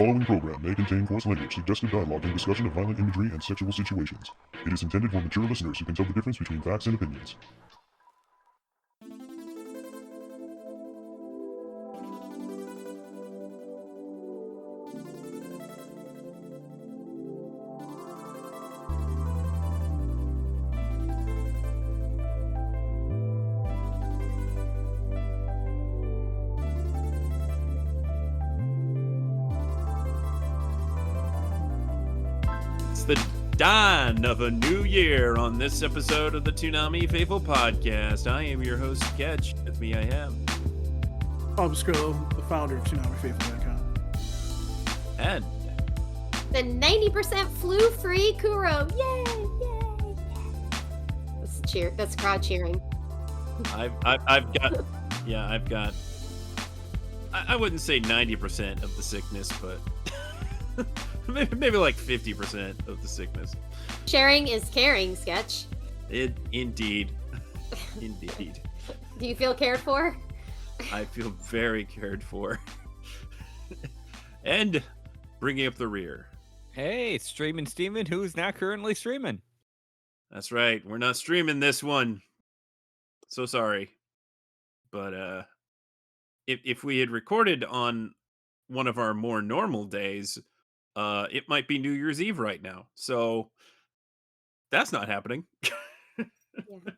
following program may contain coarse language, suggestive dialogue, and discussion of violent imagery and sexual situations. It is intended for mature listeners who can tell the difference between facts and opinions. The dawn of a new year on this episode of the Toonami Faithful Podcast. I am your host, Sketch. With me, I have I'm Skrill, the founder of ToonamiFaithful.com. and the 90% flu-free Kuro. Yay! Yay! That's crowd cheering. I've got I wouldn't say 90% of the sickness, but maybe like 50% of the sickness. Sharing is caring, Sketch. Indeed. Do you feel cared for? I feel very cared for. And bringing up the rear. Hey, it's Streaming Steven, who's not currently streaming. That's right. We're not streaming this one. So sorry. But if we had recorded on one of our more normal days, it might be New Year's Eve right now. So that's not happening. Yeah.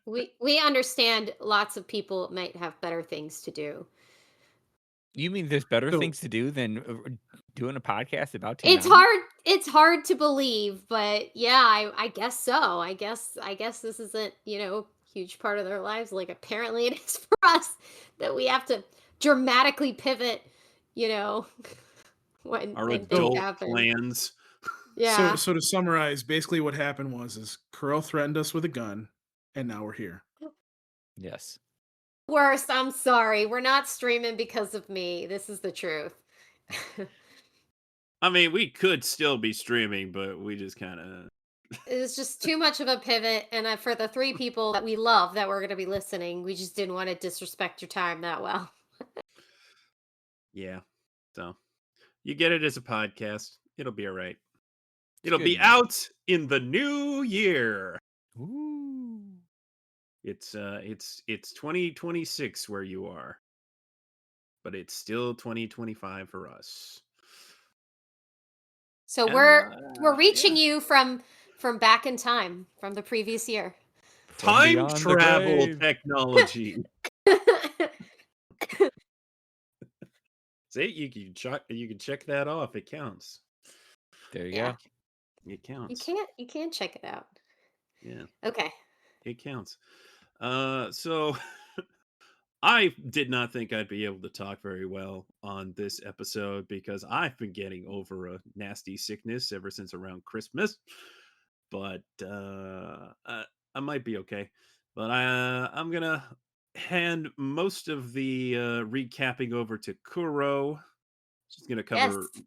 We understand lots of people might have better things to do. You mean there's better So- things to do than doing a podcast about It's Toonami? It's hard to believe, but yeah, I guess so. I guess this isn't, huge part of their lives. Like apparently it is for us that we have to dramatically pivot, when Our things adult happen. plans. Yeah. So to summarize, basically what happened was Kuro threatened us with a gun, and now we're here. Yes. Worst, I'm sorry. We're not streaming because of me. This is the truth. I mean, we could still be streaming, but we just kind of... It was just too much of a pivot, and for the 3 people that we love that were going to be listening, we just didn't want to disrespect your time that well. Yeah. So you get it as a podcast. It'll be all right. It'll good be enough. out in the new year. Ooh. It's 2026 where you are, but it's still 2025 for us. So And, we're reaching you from back in time, from the previous year. From Time beyond the travel grave. technology. See, you can check that off. It counts. There you Yeah. go. It counts. You can't check it out. Yeah, Okay. it counts. So I did not think I'd be able to talk very well on this episode because I've been getting over a nasty sickness ever since around Christmas. But I might be okay. But I'm gonna hand most of the recapping over to Kuro. She's gonna cover Yes.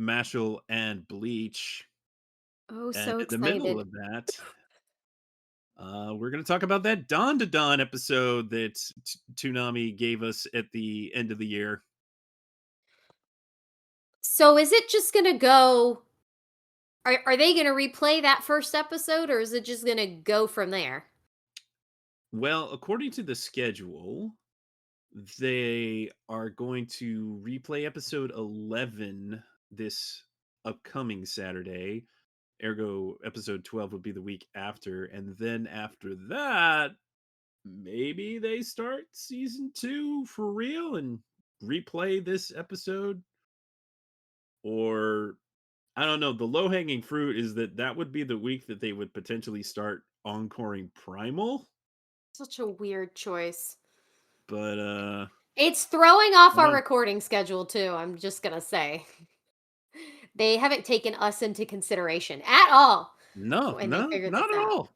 Mashle and Bleach. Oh, And so in the middle excited. of that, we're going to talk about that Dawn to Dawn episode that Toonami gave us at the end of the year. So is it just going to go are they going to replay that first episode, or is it just going to go from there? Well, according to the schedule, they are going to replay episode 11 this upcoming Saturday. Ergo, episode 12 would be the week after. And then after that, maybe they start season 2 for real and replay this episode. Or, I don't know, the low-hanging fruit is that would be the week that they would potentially start encoring Primal. Such a weird choice. But, It's throwing off our Yeah. recording schedule too, I'm just going to say. They haven't taken us into consideration at all. no, when they figured not this at out. all.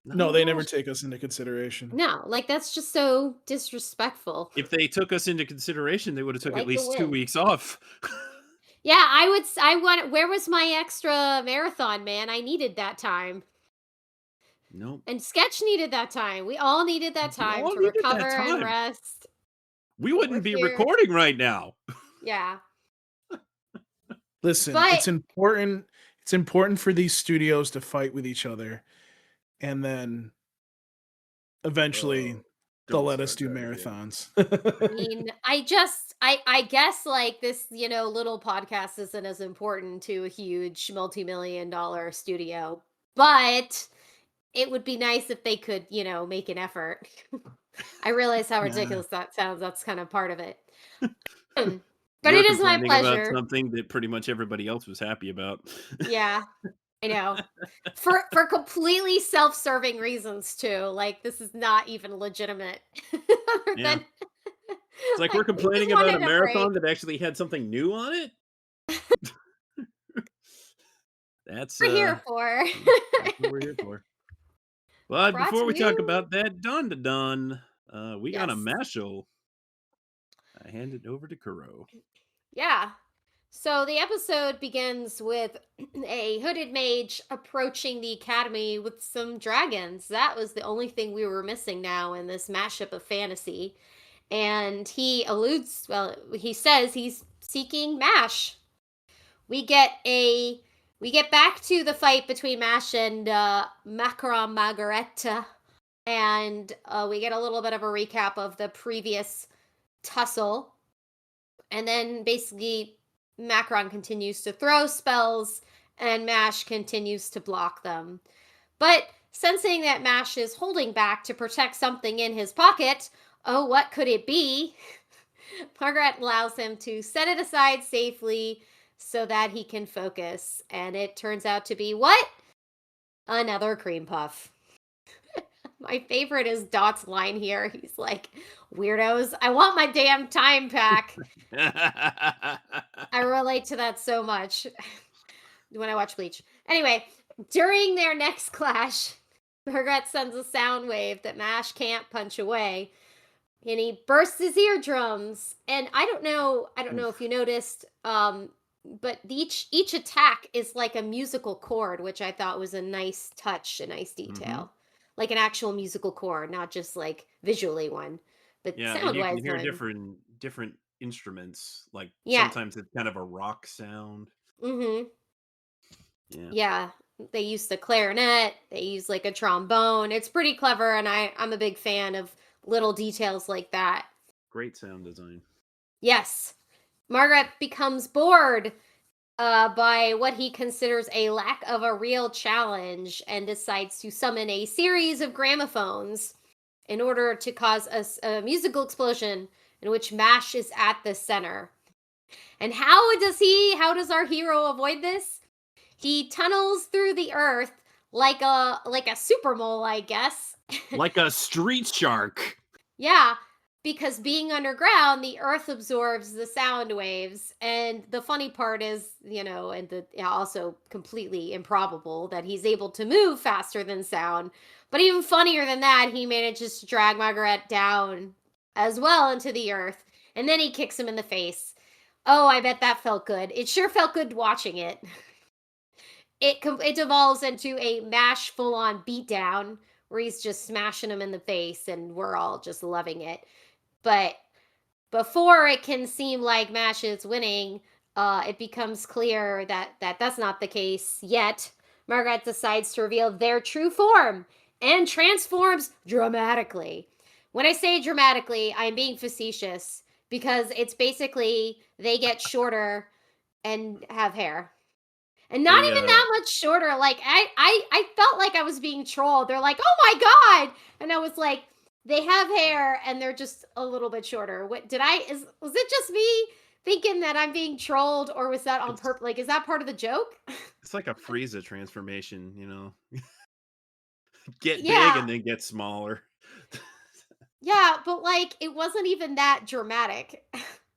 Not No, at they all. never take us into consideration. No, like that's just so disrespectful. If they took us into consideration, they would have took Like at the least 2 wind. weeks off. Yeah, I want. Where was my extra marathon, man? I needed that time, Nope. and Sketch needed that time. We all needed that time all to needed that recover time. and rest. We wouldn't be here. recording right now. Yeah, Listen, But it's important. It's important for these studios to fight with each other, and then eventually Oh, they'll don't let us start do that again. marathons. I mean, I guess like this, little podcast isn't as important to a huge multi-million dollar studio, but it would be nice if they could, make an effort. I realize how Yeah. ridiculous that sounds. That's kind of part of it. But You're it is my complaining about pleasure. something that pretty much everybody else was happy about. Yeah, I know. For completely self-serving reasons too. Like this is not even legitimate. Other Yeah. than It's like I we're just complaining about a wanted a break. marathon that actually had something new on it. That's We're here for. that's what we're here for. But Brought before to we talk you. about that, dun, we got a Yes. Mashle. I hand it over to Kuro. Yeah. So the episode begins with a hooded mage approaching the academy with some dragons. That was the only thing we were missing now in this mashup of fantasy. And he says he's seeking Mash. We get back to the fight between Mash and Macron Margareta, and we get a little bit of a recap of the previous tussle. And then basically Macron continues to throw spells and Mash continues to block them. But sensing that Mash is holding back to protect something in his pocket, oh, what could it be? Margaret allows him to set it aside safely so that he can focus. And it turns out to be what? Another cream puff. My favorite is Dot's line here. He's like, weirdos, I want my damn time back. I relate to that so much when I watch Bleach. Anyway, during their next clash, Margaret sends a sound wave that Mash can't punch away, and he bursts his eardrums. And I don't know if you noticed, but each attack is like a musical chord, which I thought was a nice touch, a nice detail, like an actual musical chord, not just like visually one, but Yeah, and sound you can wise hear one. different instruments. Like Yeah. sometimes it's kind of a rock sound. Mm-hmm. Yeah. Yeah, they use the clarinet, they use like a trombone. It's pretty clever, and I'm a big fan of little details like that. Great sound design. Yes. Margaret becomes bored by what he considers a lack of a real challenge and decides to summon a series of gramophones in order to cause a musical explosion in which Mash is at the center. And how does our hero avoid this? He tunnels through the earth like a super mole, I guess. Like a street shark. Yeah, because being underground, the earth absorbs the sound waves. And the funny part is, also completely improbable that he's able to move faster than sound. But even funnier than that, he manages to drag Margaret down as well into the earth. And then he kicks him in the face. Oh, I bet that felt good. It sure felt good watching it. It devolves into a Mash full-on beatdown where he's just smashing him in the face, and we're all just loving it. But before it can seem like Mash is winning, it becomes clear that that's not the case yet. Margaret decides to reveal their true form and transforms dramatically. When I say dramatically, I'm being facetious because it's basically they get shorter and have hair. And not They, even that much shorter. Like I felt like I was being trolled. They're like, "Oh my god!" And I was like, "They have hair, and they're just a little bit shorter." Was it just me thinking that I'm being trolled, or was that on purpose? Like, is that part of the joke? It's like a Frieza transformation, you know. Get big Yeah, and then get smaller. yeah, but like, it wasn't even that dramatic.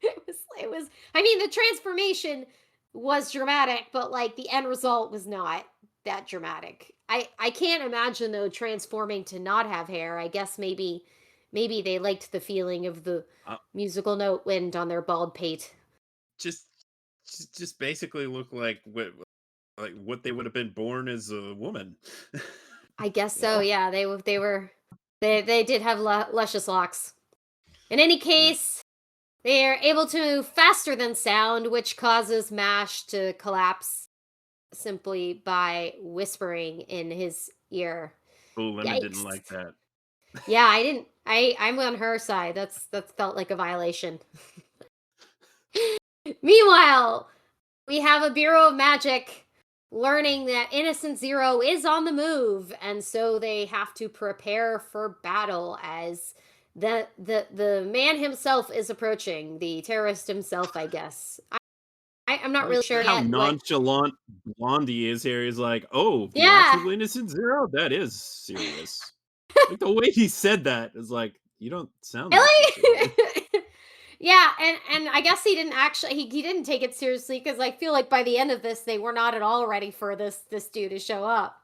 It was. I mean, the transformation was dramatic, but like the end result was not that dramatic. I can't imagine though transforming to not have hair. I guess maybe they liked the feeling of the Uh, musical note wind on their bald pate. just just basically look like what they would have been born as a woman. I guess so. Yeah, they did have luscious locks. In any case, They are able to move faster than sound, which causes Mash to collapse simply by whispering in his ear. Oh, Lemon didn't like Yikes. that. Yeah, I didn't. I'm on her side. That felt like a violation. Meanwhile, we have a Bureau of Magic learning that Innocent Zero is on the move, and so they have to prepare for battle as the man himself is approaching, the terrorist himself, I guess. I'm not really sure How yet. nonchalant Blondie is here. He's like, "Oh, the Yeah. actual Innocent Zero? That is serious." Like the way he said that is like, you don't sound that Really? serious. Yeah, and I guess he didn't actually he didn't take it seriously because I feel like by the end of this they were not at all ready for this dude to show up.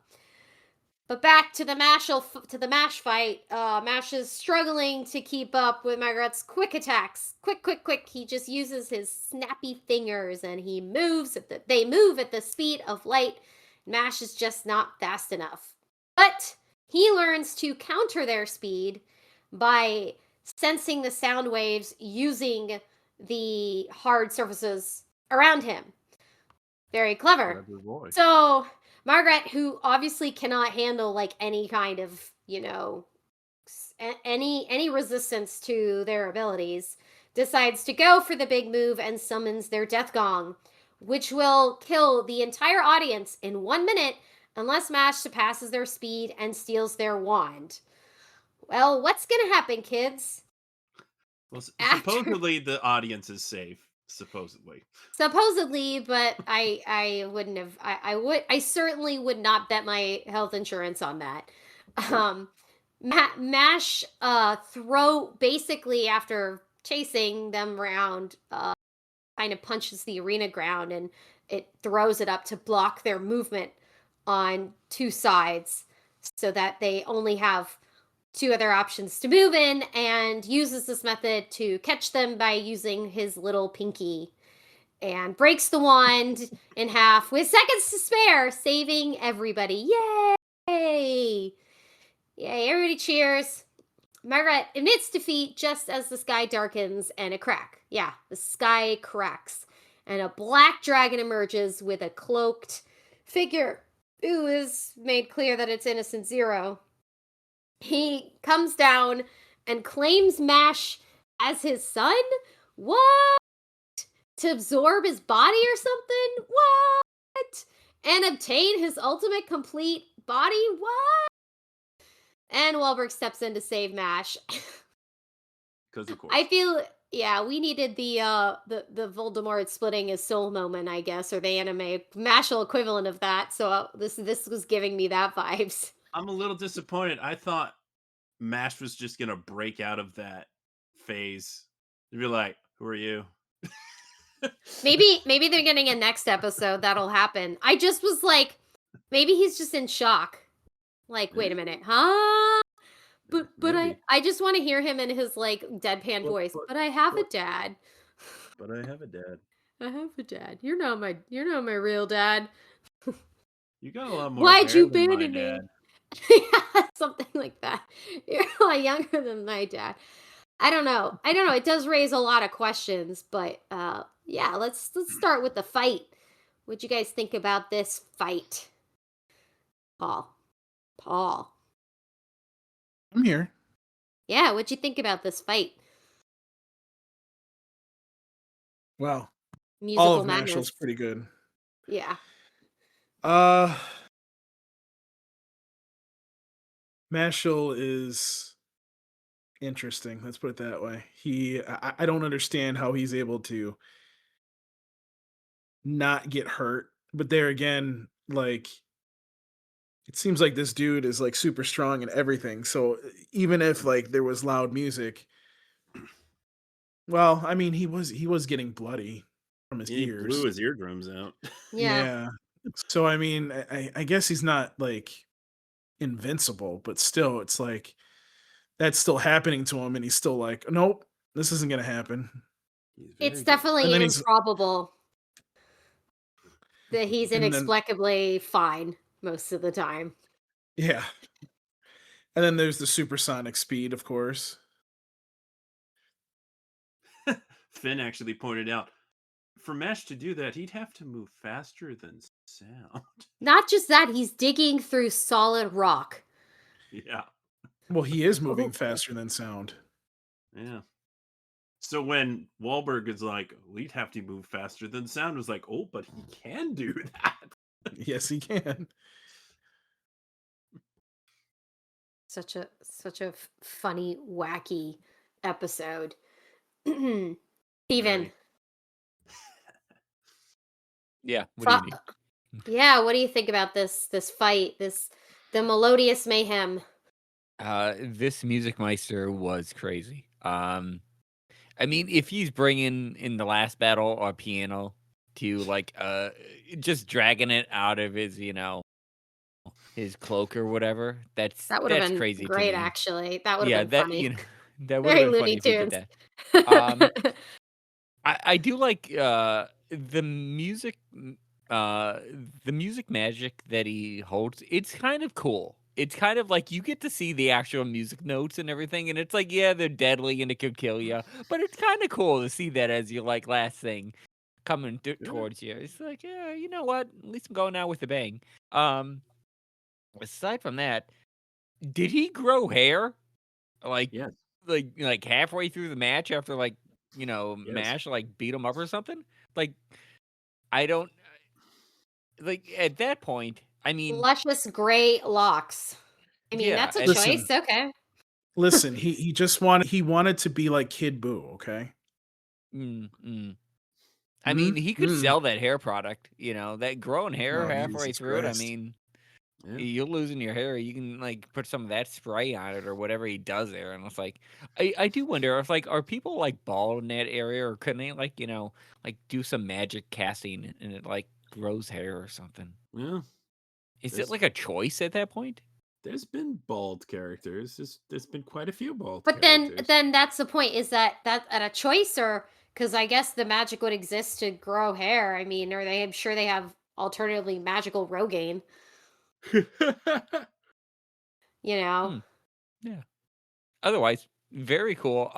But back to the Mash fight. Mash is struggling to keep up with Margaret's quick attacks. Quick! He just uses his snappy fingers and they move at the speed of light. Mash is just not fast enough. But he learns to counter their speed by sensing the sound waves using the hard surfaces around him. Very clever. So Margaret, who obviously cannot handle like any kind of, any resistance to their abilities, decides to go for the big move and summons their death gong, which will kill the entire audience in 1 minute unless Mash surpasses their speed and steals their wand. Well, what's gonna happen, kids? Well, After- supposedly the audience is safe. Supposedly, but I wouldn't have. I certainly would not bet my health insurance on that. Mash throw basically after chasing them around, kind of punches the arena ground and it throws it up to block their movement on two sides, so that they only have two other options to move in, and uses this method to catch them by using his little pinky and breaks the wand in half with seconds to spare, saving everybody. Yay! Yay, everybody cheers. Margaret admits defeat just as the sky darkens and a crack. Yeah, the sky cracks. And a black dragon emerges with a cloaked figure who is made clear that it's Innocent Zero. He comes down and claims Mash as his son? What? To absorb his body or something? What? And obtain his ultimate complete body? What? And Wahlberg steps in to save Mash. because of course. I feel we needed the Voldemort splitting his soul moment, I guess, or the anime Mashle equivalent of that. So this was giving me that vibes. I'm a little disappointed. I thought Mash was just gonna break out of that phase. You'd be like, "Who are you?" Maybe they're getting a next episode that'll happen. I just was like, maybe he's just in shock. Like, wait a minute, huh? But Maybe. I just want to hear him in his like deadpan voice. But I have a dad. But I have a dad. I have a dad. You're not my real dad. You got a lot more. Why'd hair you than my abandon me? dad. Yeah, something like that. You're a lot younger than my dad. I don't know. It does raise a lot of questions, but yeah, let's start with the fight. What'd you guys think about this fight? Paul. I'm here. Yeah, what'd you think about this fight? Wow. Musical All of madness. Mashle's pretty good. Yeah. Mashle is interesting. Let's put it that way. I don't understand how he's able to not get hurt. But there again, like, it seems like this dude is like super strong and everything. So even if like there was loud music, well, I mean, he was getting bloody from his He ears. blew his eardrums out. Yeah. So I mean, I guess he's not like invincible, but still, it's like that's still happening to him, and he's still like, nope, this isn't gonna happen. It's definitely And then he's- improbable that he's And then- inexplicably fine most of the time. Yeah. And then there's the supersonic speed, of course. Finn actually pointed out, for Mesh to do that, he'd have to move faster than sound. Not just that, he's digging through solid rock. Yeah. Well, he is moving Oh. faster than sound. Yeah. So when Wahlberg is like, we'd have to move faster than sound, was like, oh, but he can do that. Yes, he can. Such a funny, wacky episode. Steven, Very. Yeah. What do you need? yeah, what do you think about this fight, the melodious mayhem? This Music Meister was crazy. I mean, if he's bringing in the last battle a piano to like just dragging it out of his his cloak or whatever, That would have been crazy great, to me. actually. That would Yeah, have been that funny. that would Very have been funny Looney if he did Tunes. that. I do like the music magic that he holds. It's kind of cool. It's kind of like you get to see the actual music notes and everything, and it's like, yeah, they're deadly and it could kill you, but it's kind of cool to see that as your like last thing coming towards you. It's like, yeah, you know what? At least I'm going out with a bang. Aside from that, did he grow hair? Like, Yes. like halfway through the match after like Yes. Mash like beat him up or something? Like, I don't like at that point. I mean, Luscious gray locks. I mean, yeah, that's a and- Listen. choice. Okay. Listen, he just wanted to be like Kid Buu, okay? I mean, he could Mm. sell that hair product. That growing hair Oh, halfway Jesus through it. I Christ. mean, Yeah. you're losing your hair. You can like put some of that spray on it or whatever he does there, and it's like, I do wonder if like are people like bald in that area, or couldn't they like like do some magic casting and it like grows hair or something? Yeah. Is There's- it like a choice at that point? There's been bald characters. There's been quite a few bald But characters. then that's the point. Is that at a choice, or because I guess the magic would exist to grow hair? I mean, I'm sure they have alternatively magical Rogaine. You know. Yeah. Otherwise, very cool.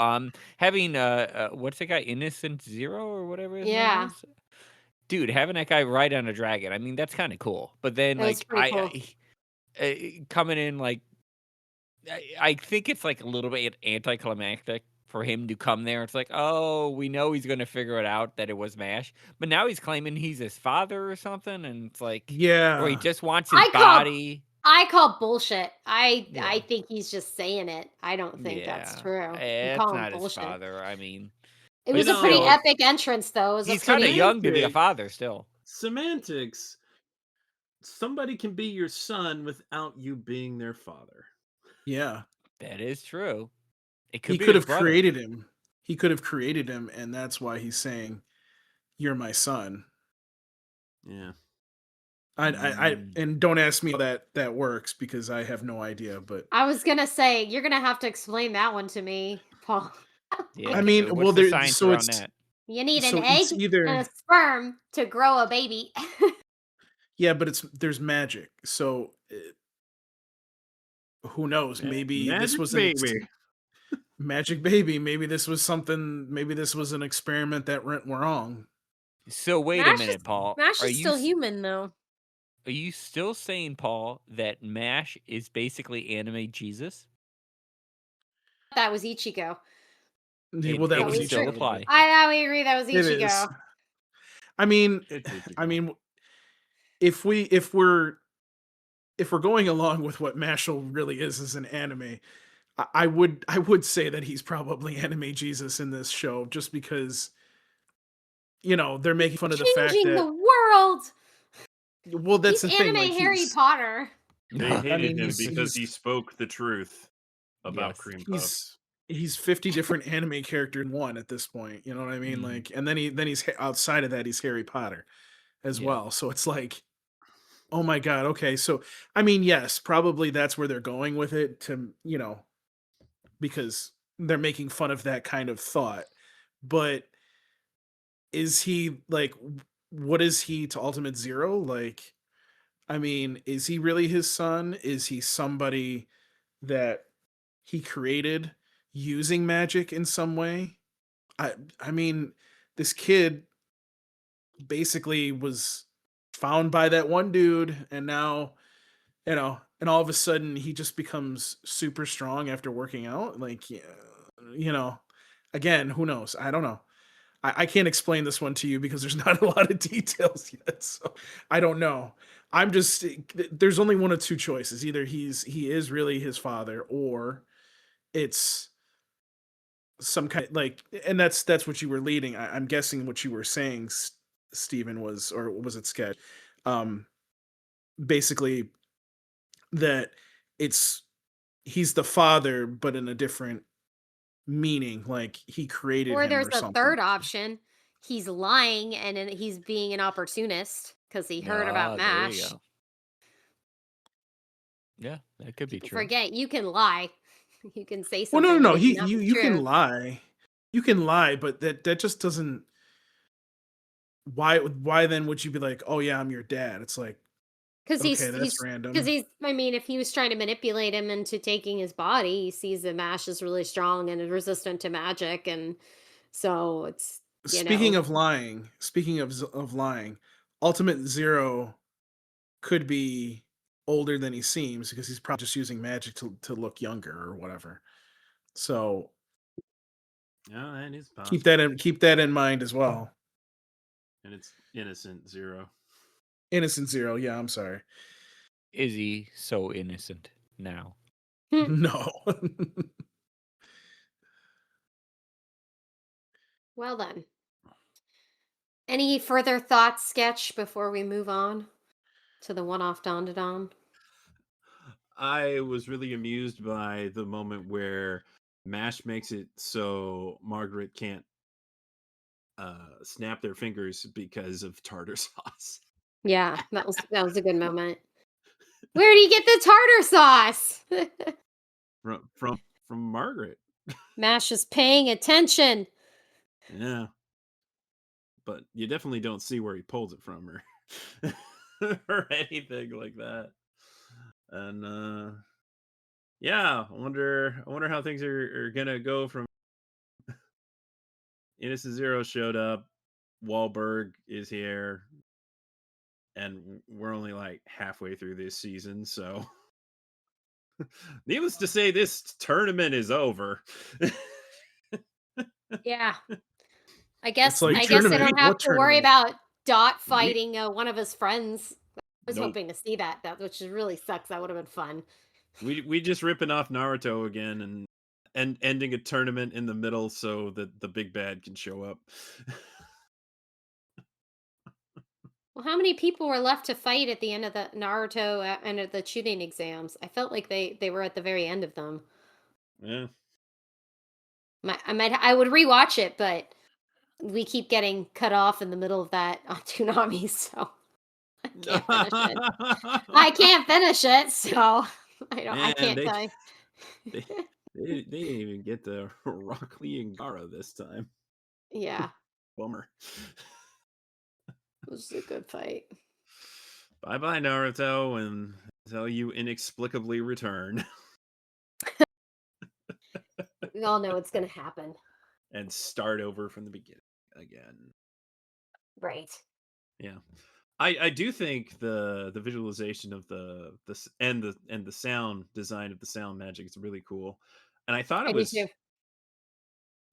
Having what's that guy, Innocent Zero or whatever his Yeah. name is? Dude, having that guy ride on a dragon. I mean, that's kind of cool. But then That was like pretty cool. coming in like I think it's like a little bit anticlimactic for him to come there. It's like, oh, we know he's going to figure it out that it was Mash, but now he's claiming he's his father or something, and it's like, Yeah. or he just wants his I call- body. I call bullshit. I Yeah. think he's just saying it. I don't think that's true. I'm It's calling not his bullshit. father. I mean, It but was a no, pretty epic entrance, though. It was he's a kind of pretty young to be a Semantic. father still. Semantics. Somebody can be your son without you being their father. Yeah. That is true. It He be could his have brother. created him. He could have created him, and that's why he's saying, "You're my son." Yeah. And don't ask me how that works because I have no idea. But I was gonna say you're gonna have to explain that one to me, Paul. Yeah, I mean, so well, what's the there- science so around it's- that? You need So an it's egg either- and a sperm to grow a baby. yeah, but there's magic. So who knows? Maybe this Magic was baby. magic baby. Maybe this was something. Maybe this was an experiment that went wrong. So wait Mash a minute, is- Paul. Mash Are is you still s- human, though. Are you still saying, Paul, that Mash is basically anime Jesus? That was Ichigo. Well, that it was would still Ichigo, apply. but I know we agree that was it is. Ichigo. I mean, It's Ichigo. I mean, if we're going along with what Mashle really is as an anime, I would say that he's probably anime Jesus in this show, just because they're making fun of the fact Changing that the world. well, that's He's the thing. anime Like Harry he's, Potter. They hated mean, him he's- because he he's- spoke the truth about Yes. cream he's puffs. he's 50 different anime character in one at this point. You know what I mean? Mhm. Like, and then he's outside of that, he's Harry Potter as Yeah. well. So it's like, oh my god. Okay, so I mean, yes, probably that's where they're going with it to because they're making fun of that kind of thought. But is he like, what is he to Ultimate Zero? Like, I mean, is he really his son? Is he somebody that he created using magic in some way? I mean, this kid basically was found by that one dude, and now, and all of a sudden he just becomes super strong after working out. Like, yeah, you know, again, who knows? I don't know. I can't explain this one to you because there's not a lot of details yet. So I don't know. I'm just there's only one of two choices. Either he is really his father, or it's some kind like, and that's what you were leading. I'm guessing what you were saying, Stephen, was, or was it Sketch? Um, basically that it's he's the father, but in a different meaning. Like he created Or him there's or a something. third option. He's lying and he's being an opportunist because he heard about There you MASH. go. Yeah, that could be People true. forget you can lie. You can say Well, something. no. That may not be You can true. lie. You can lie, but that just doesn't. Why then would you be like, oh yeah, I'm your dad? It's like, Because okay, he's that's he's because random. he's. I mean, if he was trying to manipulate him into taking his body, he sees that MASH is really strong and is resistant to magic, and so it's Speaking of lying, Ultimate Zero could be older than he seems because he's probably just using magic to look younger or whatever. So Yeah, that is keep possible. keep that in mind as well. And it's innocent Zero. Innocent Zero, yeah, I'm sorry. Is he so innocent now? No. Well then. Any further thoughts, Sketch, before we move on to the one-off Don to Don? I was really amused by the moment where Mash makes it so Margaret can't snap their fingers because of tartar sauce. Yeah, that was a good moment. Where do you get the tartar sauce? from Margaret. Mash is paying attention. Yeah. But you definitely don't see where he pulls it from or or anything like that. And yeah, I wonder how things are gonna go from Innocent Zero showed up, Wahlberg is here, and we're only like halfway through this season, so needless to say, this tournament is over. Yeah. It's like, I guess I tournament? don't have What to worry tournament? about Dot We fighting one of his friends. I was nope. hoping to see that which really sucks. That would have been fun. We just ripping off Naruto again and ending a tournament in the middle so that the big bad can show up. Well, how many people were left to fight at the end of the Naruto and at the shooting exams? I felt like they were at the very end of them. Yeah. I would rewatch it, but we keep getting cut off in the middle of that on Toonami, so I can't finish it. I can't finish it, so I Man, can't tell you. they they didn't even get the Rock Lee and Gara this time. Yeah, Bummer. it was a good fight. Bye bye Naruto, and until you inexplicably return We all know it's gonna happen. and start over from the beginning again. Right. Yeah. I do think the visualization of the sound design of the sound magic is really cool. And I thought I it do was too.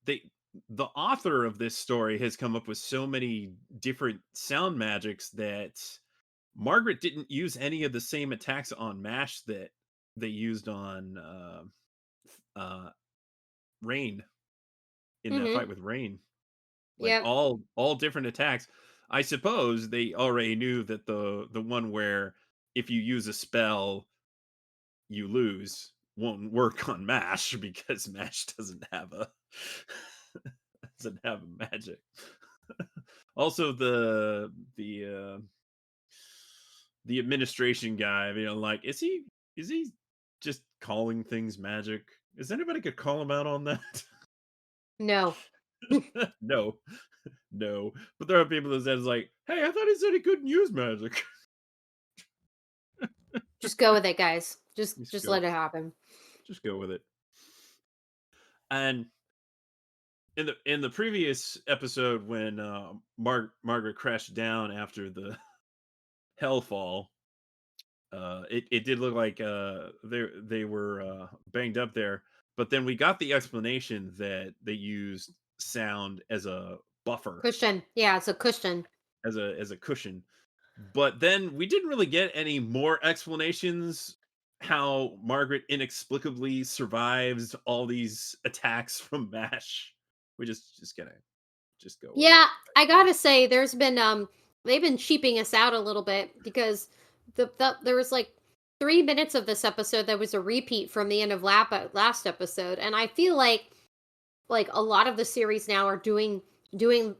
they the author of this story has come up with so many different sound magics that Margaret didn't use any of the same attacks on Mash that they used on uh Rain in that Mm-hmm. fight with Rain. Like Yep. all different attacks. I suppose they already knew that the one where if you use a spell you lose won't work on Mash because Mash doesn't have a doesn't have a magic. Also the administration guy, like is he just calling things magic? Is anybody could call him out on that? No. No. No. But there are people that says like, hey, I thought he said he couldn't use magic. Just go with it, guys. Just Just go. let it happen. Just go with it. And in the previous episode when Margaret crashed down after the hellfall, it did look like they were banged up there, but then we got the explanation that they used sound as a buffer, Cushion. Yeah, it's a cushion. as a cushion. But then we didn't really get any more explanations how Margaret inexplicably survives all these attacks from Mash. We just gonna just go with Yeah, it. I gotta say, there's been they've been cheaping us out a little bit because there was like 3 minutes of this episode that was a repeat from the end of last episode, and I feel like a lot of the series now are doing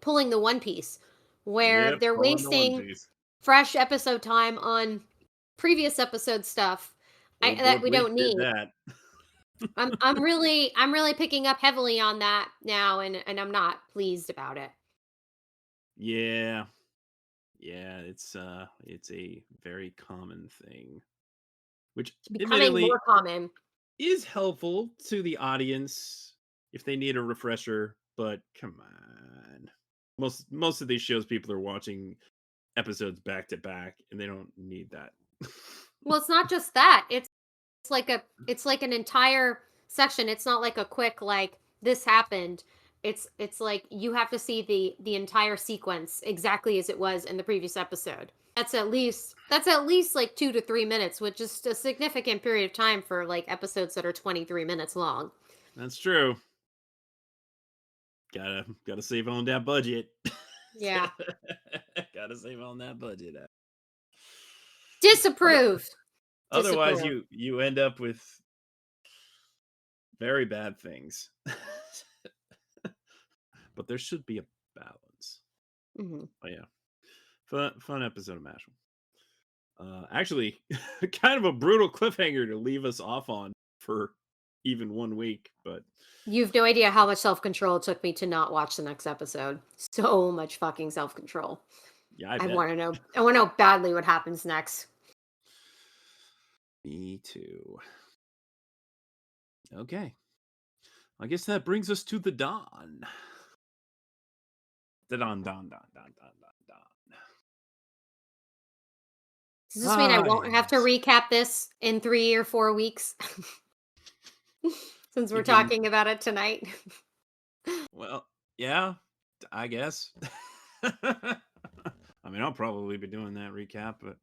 pulling the One Piece, where Yep, they're pulling the One wasting Piece. fresh episode time on previous episode stuff Oh boy, that we Bleach don't did need. that. I'm really picking up heavily on that now, and I'm not pleased about it. Yeah, yeah, it's a very common thing, which It's becoming admittedly more common. is helpful to the audience if they need a refresher. But come on, most of these shows people are watching episodes back to back, and they don't need that. Well, it's not just that. It's like an entire section. It's not like a quick like this happened. It's like you have to see the entire sequence exactly as it was in the previous episode. That's at least like 2 to 3 minutes, which is a significant period of time for like episodes that are 23 minutes long. That's true. Gotta save on that budget. Yeah. Gotta save on that budget. Disapproved. Otherwise, Disapprove. you end up with very bad things. But there should be a balance. Mhm. Oh yeah, fun episode of Mashle. Actually, kind of a brutal cliffhanger to leave us off on for even 1 week, but You've no idea how much self-control it took me to not watch the next episode. So much fucking self-control. yeah, I I bet. want to know. I want to know badly what happens next. Me too. Okay, I guess that brings us to the dawn. The dawn. Does this mean I Ah, won't have to yes. recap this in 3 or 4 weeks? Since we're You can, talking about it tonight. well, yeah, I guess. I mean, I'll probably be doing that recap, but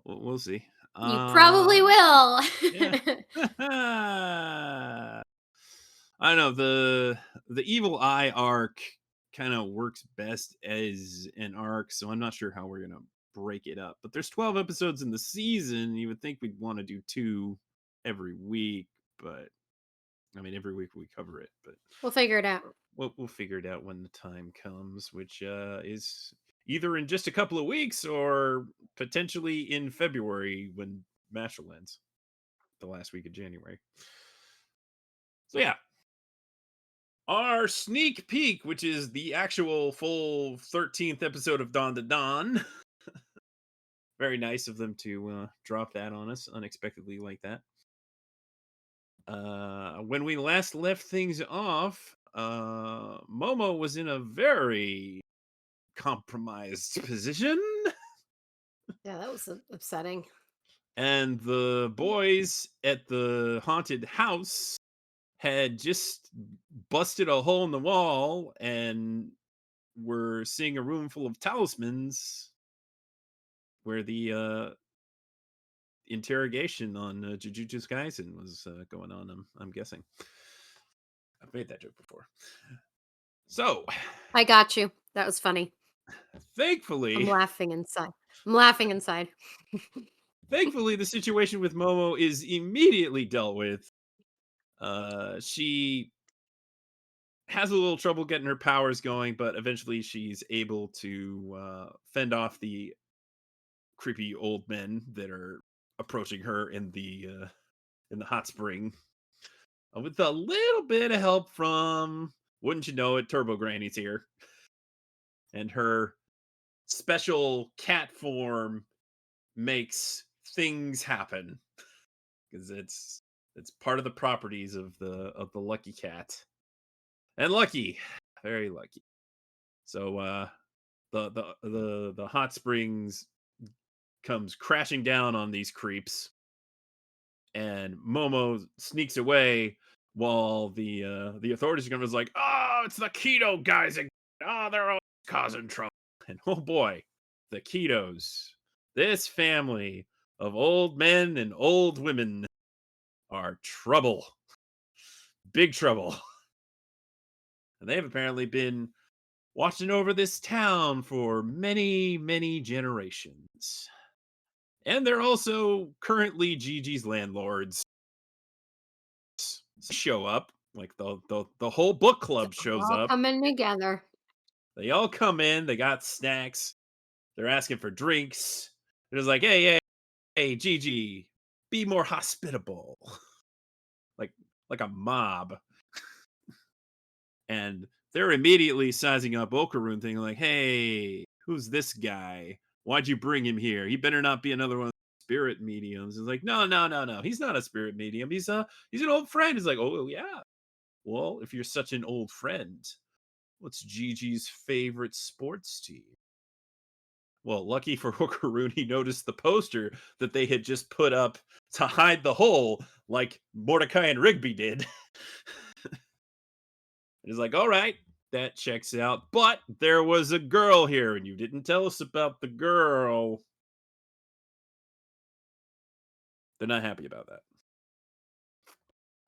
we'll see. You probably will. Yeah. I don't know, the Evil Eye arc kind of works best as an arc, so I'm not sure how we're gonna break it up. But there's 12 episodes in the season. You would think we'd want to do 2 every week, but I mean, every week we cover it, but We'll figure it out. we'll figure it out when the time comes, which is either in just a couple of weeks or potentially in February when Mashle ends, the last week of January. So yeah, our sneak peek, which is the actual full 13th episode of Dawn to Dawn. Very nice of them to drop that on us unexpectedly like that. When we last left things off, Momo was in a very compromised position, Yeah, that was upsetting. and the boys at the haunted house had just busted a hole in the wall and were seeing a room full of talismans where the interrogation on Jujutsu Kaisen was going on. I'm guessing. I've made that joke before. So, I got you. That was funny. I'm thankfully, laughing inside. I'm laughing inside. thankfully, the situation with Momo is immediately dealt with. She has a little trouble getting her powers going, but eventually she's able to fend off the creepy old men that are approaching her in the hot spring, with a little bit of help from, wouldn't you know it, Turbo Granny's here, and her special cat form makes things happen because it's part of the properties of the lucky cat. and lucky, very lucky. So the hot springs comes crashing down on these creeps, and Momo sneaks away while the authorities are coming. Is like, oh, it's the keto guys again. Oh, they're all causing trouble. And oh boy, the ketos. This family of old men and old women are trouble. Big trouble. And they've apparently been watching over this town for many, many generations. And they're also currently Gigi's landlords. Show up. Like the whole book club shows All up. coming together. They all come in, they got snacks, they're asking for drinks. It was like, hey, Gigi, be more hospitable. like like a mob. And they're immediately sizing up Okaroon, thinking like, hey, who's this guy? Why'd you bring him here? He better not be another one of the spirit mediums. It's like, no. He's not a spirit medium. He's an old friend. He's like, oh yeah. Well, if you're such an old friend, what's Gigi's favorite sports team? Well, lucky for Okaroon, he noticed the poster that they had just put up to hide the hole, like Mordecai and Rigby did. He's like, all right, that checks out. But there was a girl here, and you didn't tell us about the girl. They're not happy about that.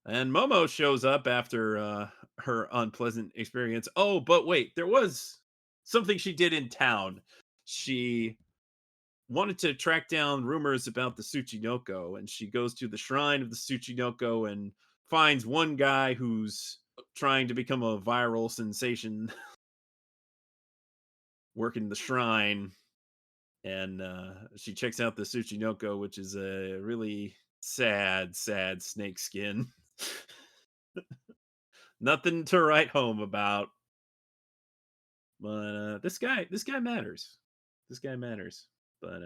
And Momo shows up after her unpleasant experience. Oh, but wait, there was something she did in town. She wanted to track down rumors about the Tsuchinoko, and she goes to the shrine of the Tsuchinoko and finds one guy who's trying to become a viral sensation working the shrine. And she checks out the Tsuchinoko, which is a really sad snake skin. Nothing to write home about. But this guy matters. This guy matters. But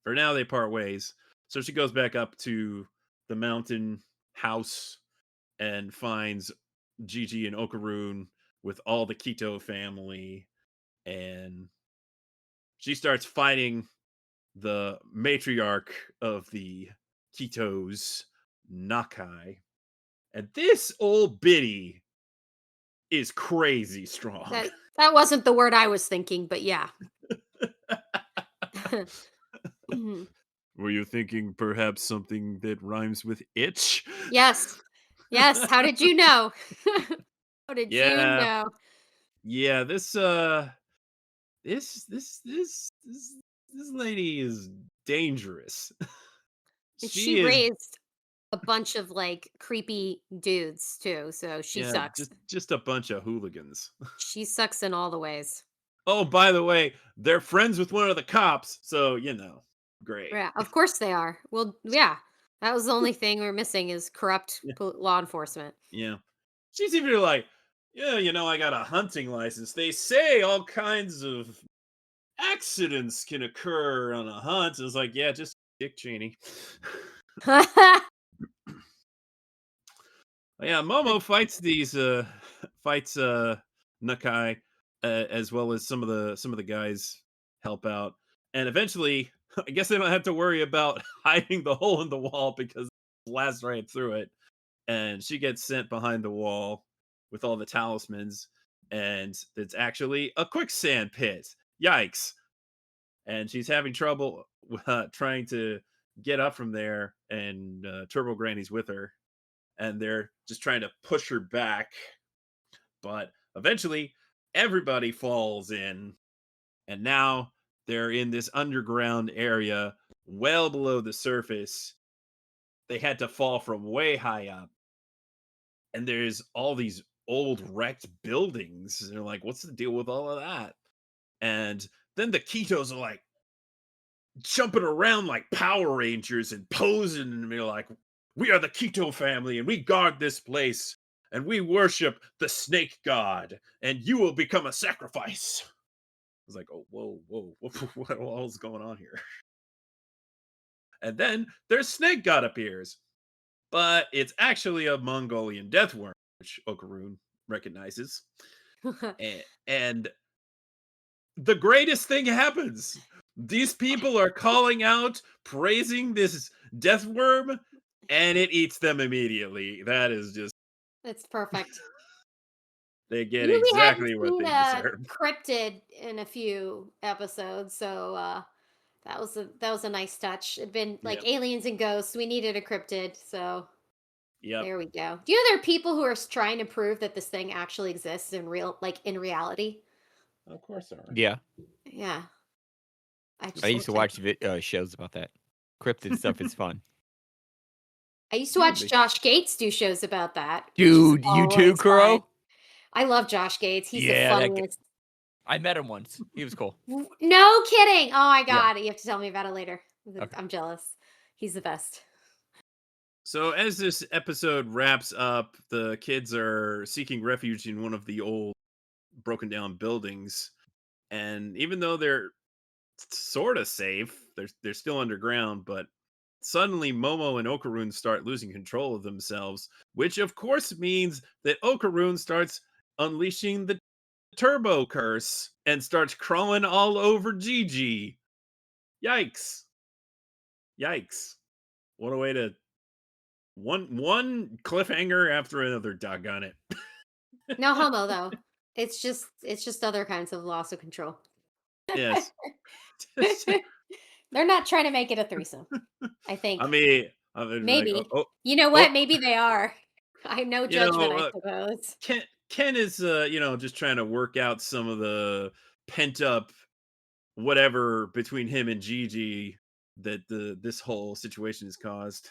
for now, they part ways. So she goes back up to the mountain house and finds Gigi and Okaroon with all the Kito family. And she starts fighting the matriarch of the Kitos, Nakai. And this old biddy is crazy strong. That wasn't the word I was thinking, but yeah. Were you thinking perhaps something that rhymes with itch? Yes. How did you know? How did you know? Yeah, this lady is dangerous. She raised a bunch of like creepy dudes too, so she sucks. Just a bunch of hooligans. She sucks in all the ways. Oh, by the way, they're friends with one of the cops, so great. Yeah, of course they are. Well, yeah, that was the only thing we're missing is corrupt law enforcement. Yeah, she's even like, yeah, I got a hunting license. They say all kinds of accidents can occur on a hunt. It's like, yeah, just Dick Cheney. Yeah, Momo fights Nakai, as well as some of the guys help out, and eventually, I guess they don't have to worry about hiding the hole in the wall because blast right through it, and she gets sent behind the wall with all the talismans, and it's actually a quicksand pit. Yikes! And she's having trouble trying to get up from there, and Turbo Granny's with her. And they're just trying to push her back. But eventually, everybody falls in. And now they're in this underground area, well below the surface. They had to fall from way high up. And there's all these old wrecked buildings. And they're like, what's the deal with all of that? And then the Kitos are like jumping around like Power Rangers and posing. And they're like, we are the Kito family, and we guard this place, and we worship the snake god, and you will become a sacrifice. I was like, oh, whoa, what all's going on here? And then their snake god appears, but it's actually a Mongolian death worm, which Okaroon recognizes. And the greatest thing happens. These people are calling out, praising this death worm, and it eats them immediately. That is just, It's perfect. they get We really hadn't exactly what seen they a deserve. cryptid in a few episodes, so that was a nice touch. It'd been like Yep. aliens and ghosts. We needed a cryptid, so Yep. there we go. Do you know there are people who are trying to prove that this thing actually exists in in reality? Of course there are. Yeah, Yeah. I used to looked watch shows about that. Cryptid stuff is fun. I used to Yeah, watch Josh Gates do shows about that. which is Dude, you too, always fun. Kuro? I love Josh Gates. He's the Yeah, that guy- funniest. I met him once. He was cool. No kidding. Oh my Yeah. god. You have to tell me about it later. Okay. I'm jealous. He's the best. So as this episode wraps up, the kids are seeking refuge in one of the old broken down buildings. And even though they're sort of safe, they're still underground, but suddenly Momo and Okarun start losing control of themselves, which of course means that Okarun starts unleashing the turbo curse and starts crawling all over Gigi. Yikes. Yikes. What a way to one cliffhanger after another, doggone it. No homo though. It's just other kinds of loss of control. Yes. They're not trying to make it a threesome. I think. I mean Maybe. like, You know what? Maybe they are. I no You judgment, know, I suppose. Ken is just trying to work out some of the pent up whatever between him and Gigi that this whole situation has caused.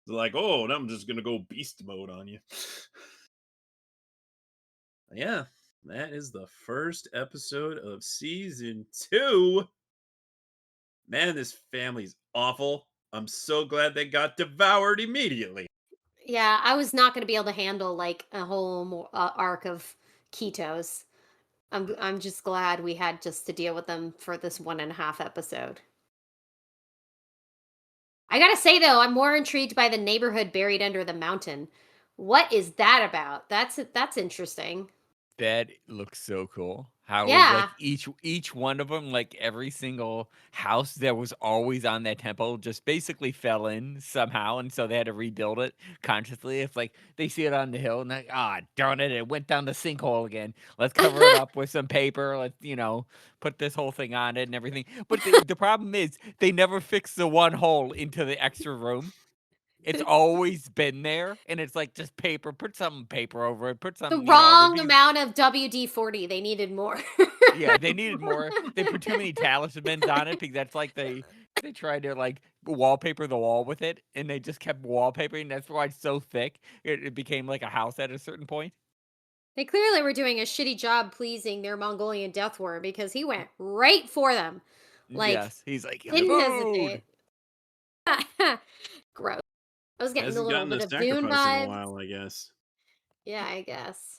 Like, oh, I'm just gonna go beast mode on you. Yeah, that is the first episode of season 2. Man, this family's awful. I'm so glad they got devoured immediately. Yeah, I was not going to be able to handle like a whole arc of ketos. I'm just glad we had just to deal with them for this 1.5 episode. I gotta say though, I'm more intrigued by the neighborhood buried under the mountain. What is that about? That's interesting. That looks so cool. How Yeah. each one of them, like every single house that was always on that temple, just basically fell in somehow, and so they had to rebuild it consciously. If like they see it on the hill and like, darn it, it went down the sinkhole again. Let's cover it up with some paper. Let's put this whole thing on it and everything. But the problem is they never fix the one hole into the extra room. It's always been there, and it's like just paper. Put some paper over it. Put some The wrong amount of WD-40. They needed more. Yeah, they needed more. They put too many talismans on it because that's like they tried to like wallpaper the wall with it, and they just kept wallpapering. That's why it's so thick. It became like a house at a certain point. They clearly were doing a shitty job pleasing their Mongolian death worm because he went right for them. Like, yes, he's like didn't hesitate. Gross. I was getting Hasn't a little gotten bit a of Dune sacrifice in a vibes. while, I guess. Yeah, I guess.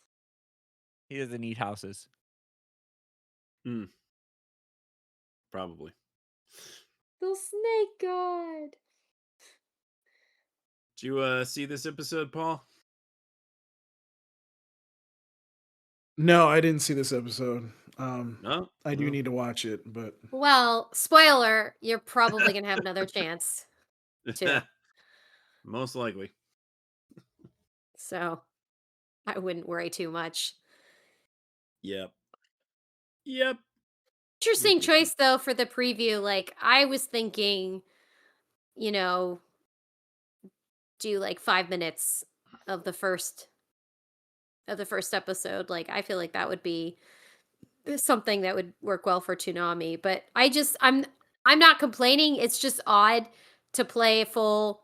He doesn't eat houses. Probably. The snake god. Did you see this episode, Paul? No, I didn't see this episode. No. I do need to watch it, but Well, spoiler, you're probably gonna have another chance to. Most likely. So I wouldn't worry too much. Yep. Interesting Mhm. choice though for the preview. Like I was thinking, do like 5 minutes of the first episode. Like I feel like that would be something that would work well for Toonami. But I'm not complaining. It's just odd to play a full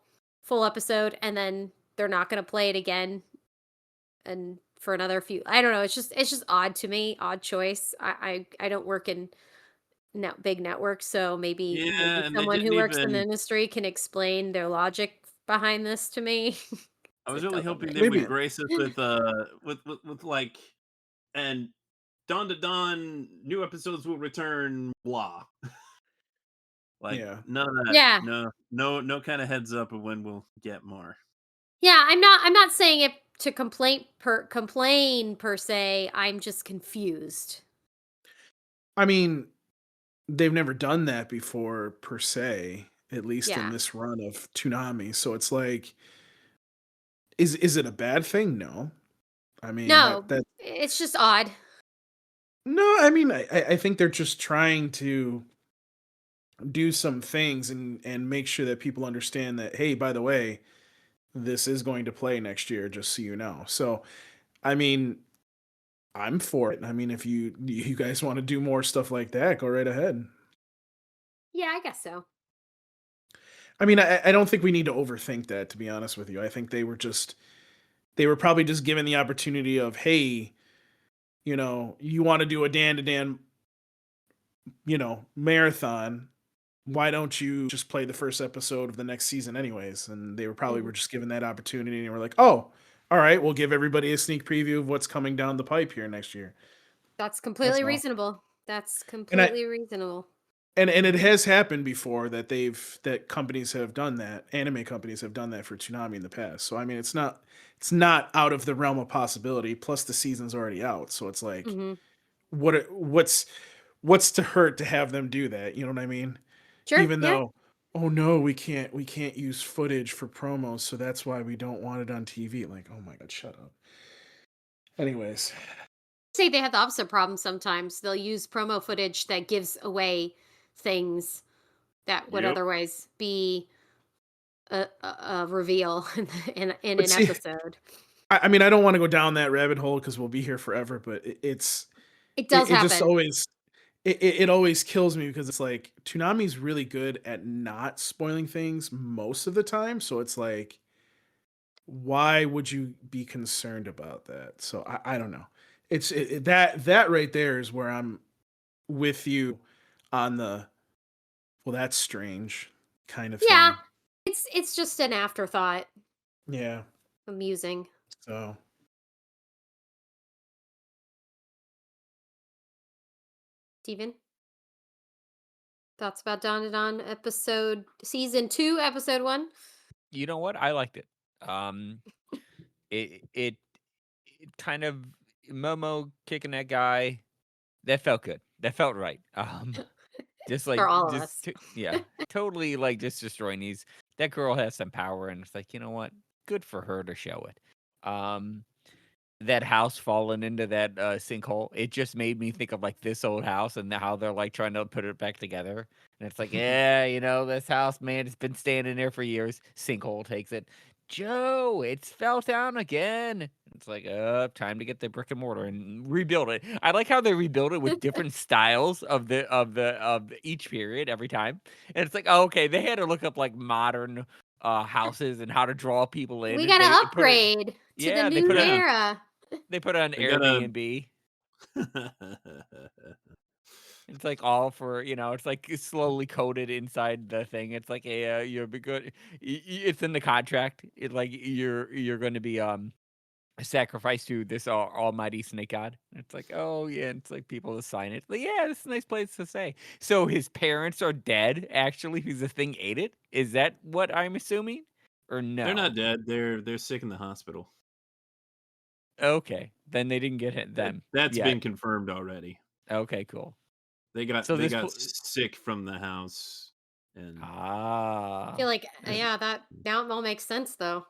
episode and then they're not going to play it again and for another few. I don't know. It's just odd to me. Odd choice. I don't work in big networks, so maybe and they someone who didn't works in the even. industry can explain their logic behind this to me. I was It really doesn't hoping make they Maybe- would grace us with like, and dawn to dawn, new episodes will return. Blah. Like, Yeah. none of that. Yeah. No kind of heads up of when we'll get more. Yeah, I'm not saying it to complain per se. I'm just confused. I mean, they've never done that before per se, at least in Yeah. this run of Toonami. So it's like, is it a bad thing? No. I mean No, that it's just odd. no. I mean I think they're just trying to do some things and make sure that people understand that, hey, by the way, this is going to play next year, just so you know. So I mean, I'm for it. I mean, if you guys want to do more stuff like that, go right ahead. Yeah, I guess so. I mean, I don't think we need to overthink that, to be honest with you. I think they were probably just given the opportunity of, hey, you want to do a Dan to Dan, marathon. Why don't you just play the first episode of the next season anyways? And they were probably Mhm. were just given that opportunity and we're like, oh, all right, we'll give everybody a sneak preview of what's coming down the pipe here next year. That's That's completely all. reasonable. That's And I completely reasonable. and it has happened before that that companies have done that. Anime companies have done that for Toonami in the past. So I mean, it's not out of the realm of possibility. Plus, the season's already out, so it's like, Hmm. what's to hurt to have them do that? You know what I mean? Sure. Even Yeah. though, oh no, we can't use footage for promos, so that's why we don't want it on TV. Like, oh my god, shut up. Anyways, Say they have the opposite problem sometimes. They'll use promo footage that gives away things that would Yep. otherwise be a reveal in but an see, episode. I mean, I don't want to go down that rabbit hole because we'll be here forever. But It does it just happen. always it always kills me because it's like Toonami's really good at not spoiling things most of the time. So it's like, why would you be concerned about that? So I don't know. That right there is where I'm with you on the, well, that's strange kind of Yeah. thing. It's just an afterthought. Yeah. Amusing. So Steven? Thoughts about Dawn to Dawn season 2, episode 1? You know what? I liked it. Um, it kind of Momo kicking that guy. That felt good. That felt right. Just like For all of just us. yeah, totally like just destroying these. That girl has some power, and it's like, you know what? Good for her to show it. Um, that house falling into that sinkhole, it just made me think of like this old house and how they're like trying to put it back together. And it's like, yeah, this house, man, it's been standing there for years. Sinkhole takes it. Joe, it's fell down again. It's like, time to get the brick and mortar and rebuild it. I like how they rebuild it with different styles of each period every time. And it's like, oh, okay, they had to look up like modern houses and how to draw people in. We And got they to put it, upgrade to the yeah, they new put it Yeah. era. they put it on They gotta. Airbnb. It's like all for, it's like slowly coded inside the thing. It's like, hey, you'll be good. It's in the contract. It like you're going to be sacrificed to this almighty snake god. It's like, oh yeah, it's like people to sign it. Like, yeah, it's a nice place to say. So his parents are dead. Actually, because the thing ate it. Is that what I'm assuming, or They're no? not dead. They're sick in the hospital. Okay, then they didn't get hit them That's yet. been confirmed already. Okay, cool. They got So they this got sick from the house, and I feel like, yeah, that now it all makes sense, though.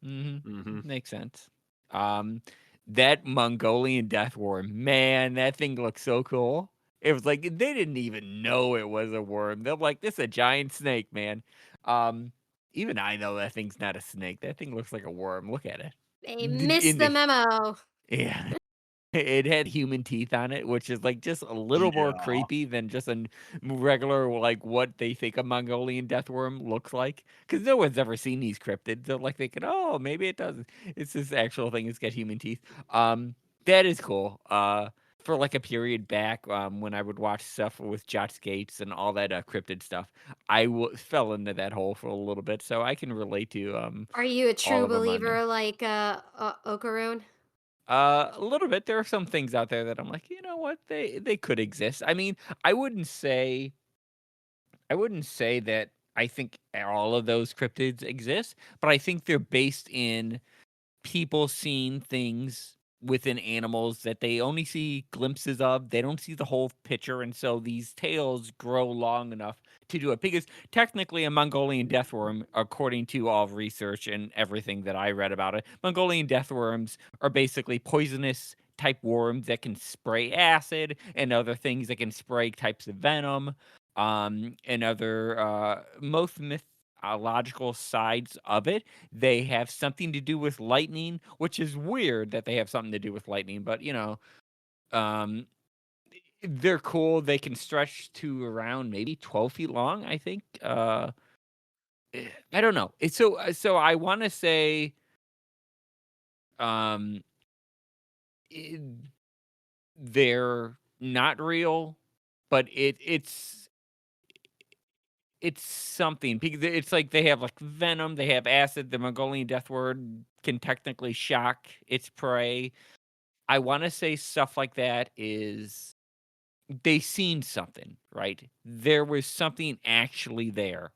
Mhm. Makes sense. That Mongolian death worm, man, that thing looks so cool. It was like they didn't even know it was a worm. They're like, this is a giant snake, man. Even I know that thing's not a snake. That thing looks like a worm. Look at it. They missed In the the memo. yeah, it had human teeth on it, which is like just a little more yeah. creepy than just a regular like what they think a Mongolian death worm looks like. Because no one's ever seen these cryptids. They're like thinking, oh, maybe it doesn't. It's this actual thing. It's got human teeth. That is cool. For like a period back, when I would watch stuff with Josh Gates and all that cryptid stuff, I fell into that hole for a little bit, so I can relate to Are you a all true of them on there. believer like Okaroon? A little bit. There are some things out there that I'm like, you know what? They could exist. I mean, I wouldn't say that I think all of those cryptids exist, but I think they're based in people seeing things within animals that they only see glimpses of. They don't see the whole picture, and so these tales grow long enough to do it. Because technically, a Mongolian deathworm, according to all research and everything that I read about it, Mongolian deathworms are basically poisonous type worms that can spray acid and other things that can spray types of venom, and other most mythological sides of it. They have something to do with lightning, which is weird that they have something to do with lightning, but um, they're cool. They can stretch to around maybe 12 feet long, I think. I don't know. It's so I want to say um i- they're not real, but it's something because it's like they have like venom, they have acid. The Mongolian deathword can technically shock its prey. I want to say stuff like that is they seen something, right? There was something actually there,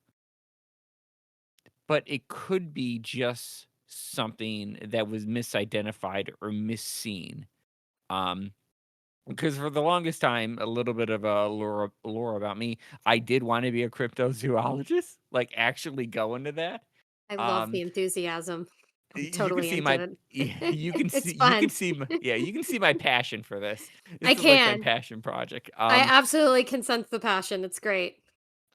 but it could be just something that was misidentified or misseen. Um, because for the longest time, a little bit of a lore about me, I did want to be a cryptozoologist, like actually go into that. I love the Um, enthusiasm. I'm you can totally see into my it. you can It's see fun. you can see my passion for this. I This is like my can. passion project. I absolutely can sense the passion. It's great.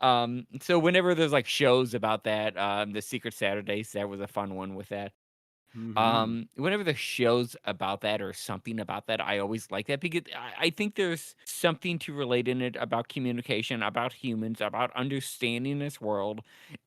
So whenever there's like shows about that, the Secret Saturdays, that was a fun one with that. Mhm. Whenever there's shows about that or something about that, I always like that because I think there's something to relate in it about communication, about humans, about understanding this world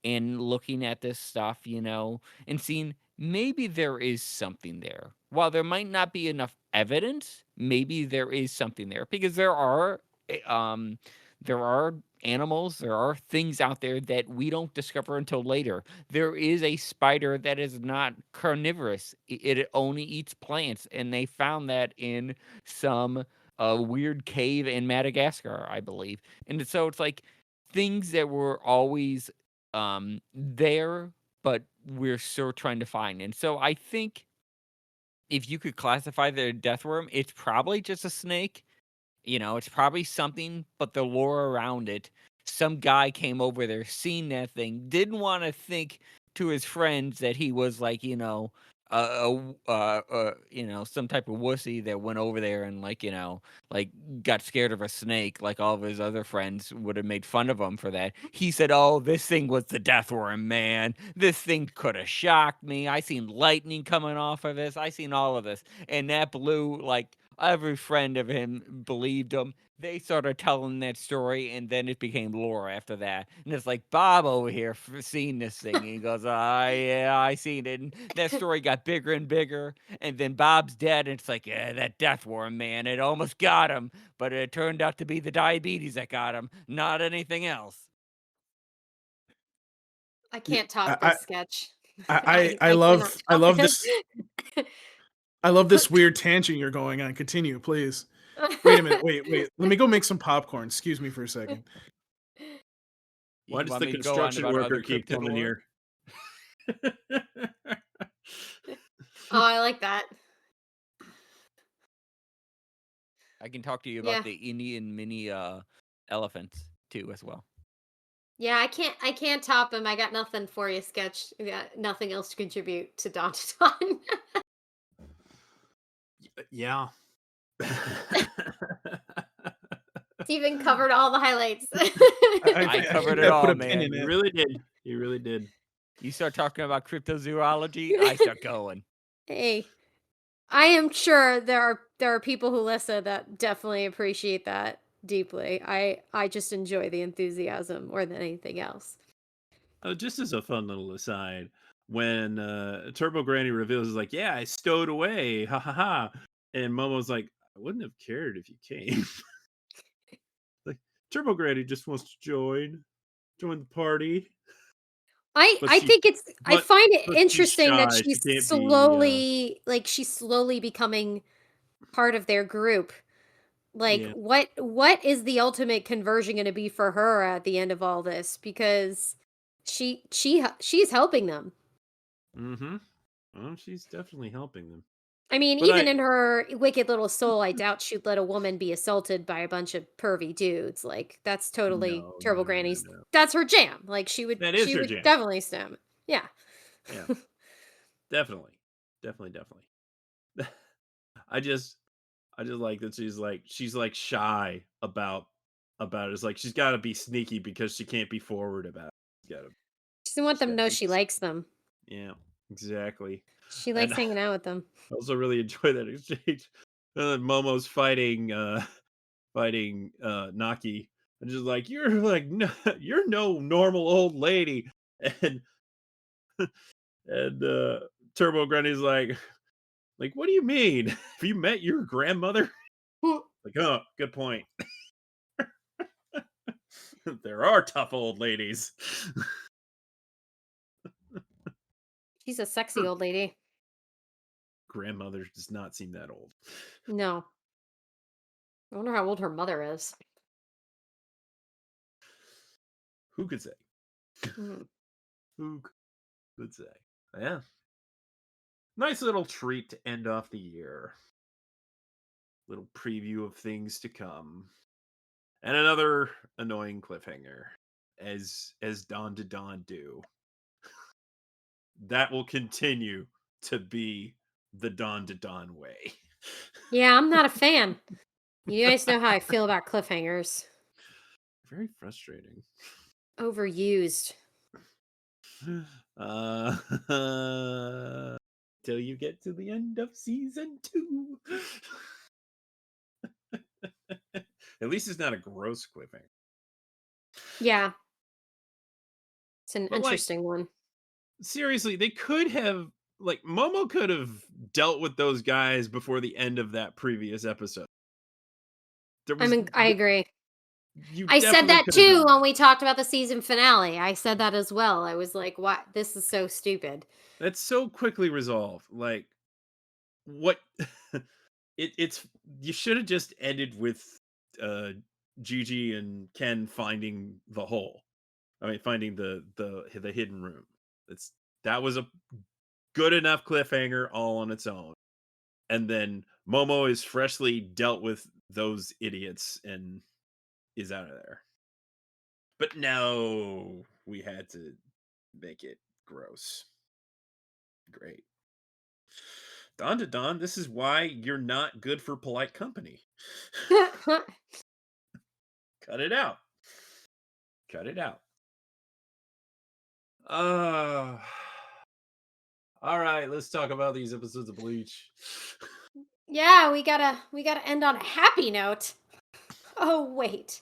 and looking at this stuff, and seeing maybe there is something there. While there might not be enough evidence, maybe there is something there because eh, um there are animals, there are things out there that we don't discover until later. There is a spider that is not carnivorous. It only eats plants, and they found that in some weird cave in Madagascar, I believe. And so it's like things that were always there, but we're still trying to find. And so I think if you could classify the death worm, it's probably just a snake. It's probably something, but the lore around it. Some guy came over there, seen that thing, didn't want to think to his friends that he was like, some type of wussy that went over there and like got scared of a snake, like all of his other friends would have made fun of him for that. He said, "Oh, this thing was the death worm, man. This thing could have shocked me. I seen lightning coming off of this. I seen all of this." And that blew like every friend of him believed him. They started telling that story, and then it became lore after that. And it's like Bob over here for seeing this thing. And he goes, yeah, I seen it." And that story got bigger and bigger. And then Bob's dead, and it's like, yeah, that death worm, man, it almost got him, but it turned out to be the diabetes that got him, not anything else. I Yeah, can't top I this sketch. I I cannot love top this. I love this weird tangent you're going on. Continue, please. Wait a minute. Wait. Let me go make some popcorn. Excuse me for a second. Why You does want the me to go on construction about worker other keep cryptid coming lore? here? Oh, I like that. I can talk to you Yeah. about the Indian mini elephants too, as well. Yeah, I can't top him. I got nothing for you, sketch. Yeah, nothing else to contribute to Dawn to Dawn. Yeah. Steven covered all the highlights. I covered it gotta put all, a pin man. in You it. really did. You really did. You start talking about cryptozoology, I start going. Hey, I am sure there are people who listen that definitely appreciate that deeply. I just enjoy the enthusiasm more than anything else. Just as a fun little aside, when Turbo Granny reveals, is like, "Yeah, I stowed away, ha ha ha," and Momo's like, "I wouldn't have cared if you came." Like, Turbo Granny just wants to join the party, but I she, think I but find it but she's interesting that shy. She she's can't be. slowly becoming part of their group. Like Yeah. what is the ultimate conversion going to be for her at the end of all this, because she's helping them. Mm-hmm. Well, she's definitely helping them. I mean, But even I- in her wicked little soul, I doubt she'd let a woman be assaulted by a bunch of pervy dudes. Like that's totally No, Terrible no, no, no, Granny's. no. That's her jam. Like she That is her would jam. definitely stem. Yeah. Yeah, definitely, definitely. I just like that she's like shy about it. It's like she's got to be sneaky because she can't be forward about it. She's got to. She doesn't want them to know be she likes them. Yeah, exactly. She And likes hanging out with them. I also really enjoy that exchange. Momo's fighting Naki, and just like you're no normal old lady, and Turbo Granny's like what do you mean? Have you met your grandmother? Like, oh, good point. There are tough old ladies. She's a sexy old lady. Grandmother does not seem that old. No. I wonder how old her mother is. Who could say? Mhm. Who could say? Yeah. Nice little treat to end off the year. Little preview of things to come. And another annoying cliffhanger. As Dawn to Dawn do. That will continue to be the Dawn to Dawn way. Yeah, I'm not a fan. You guys know how I feel about cliffhangers. Very frustrating. Overused. Uh, till you get to the end of season 2. At least it's not a gross cliffhanger. Yeah. It's an But interesting one. seriously, they could have Momo could have dealt with those guys before the end of that previous episode. I agree. You I said definitely that could have too done when we talked about the season finale. I said that as well. I was like, "What? This is so stupid." That's so quickly resolved. Like, what? It's you should have just ended with Gigi and Ken finding the hole. I mean, finding the hidden room. That was a good enough cliffhanger all on its own. And then Momo is freshly dealt with those idiots and is out of there. But no, we had to make it gross. Great. Dawn to Dawn, this is why you're not good for polite company. Cut it out. Cut it out. All right, let's talk about these episodes of Bleach. Yeah, we gotta end on a happy note. Oh wait.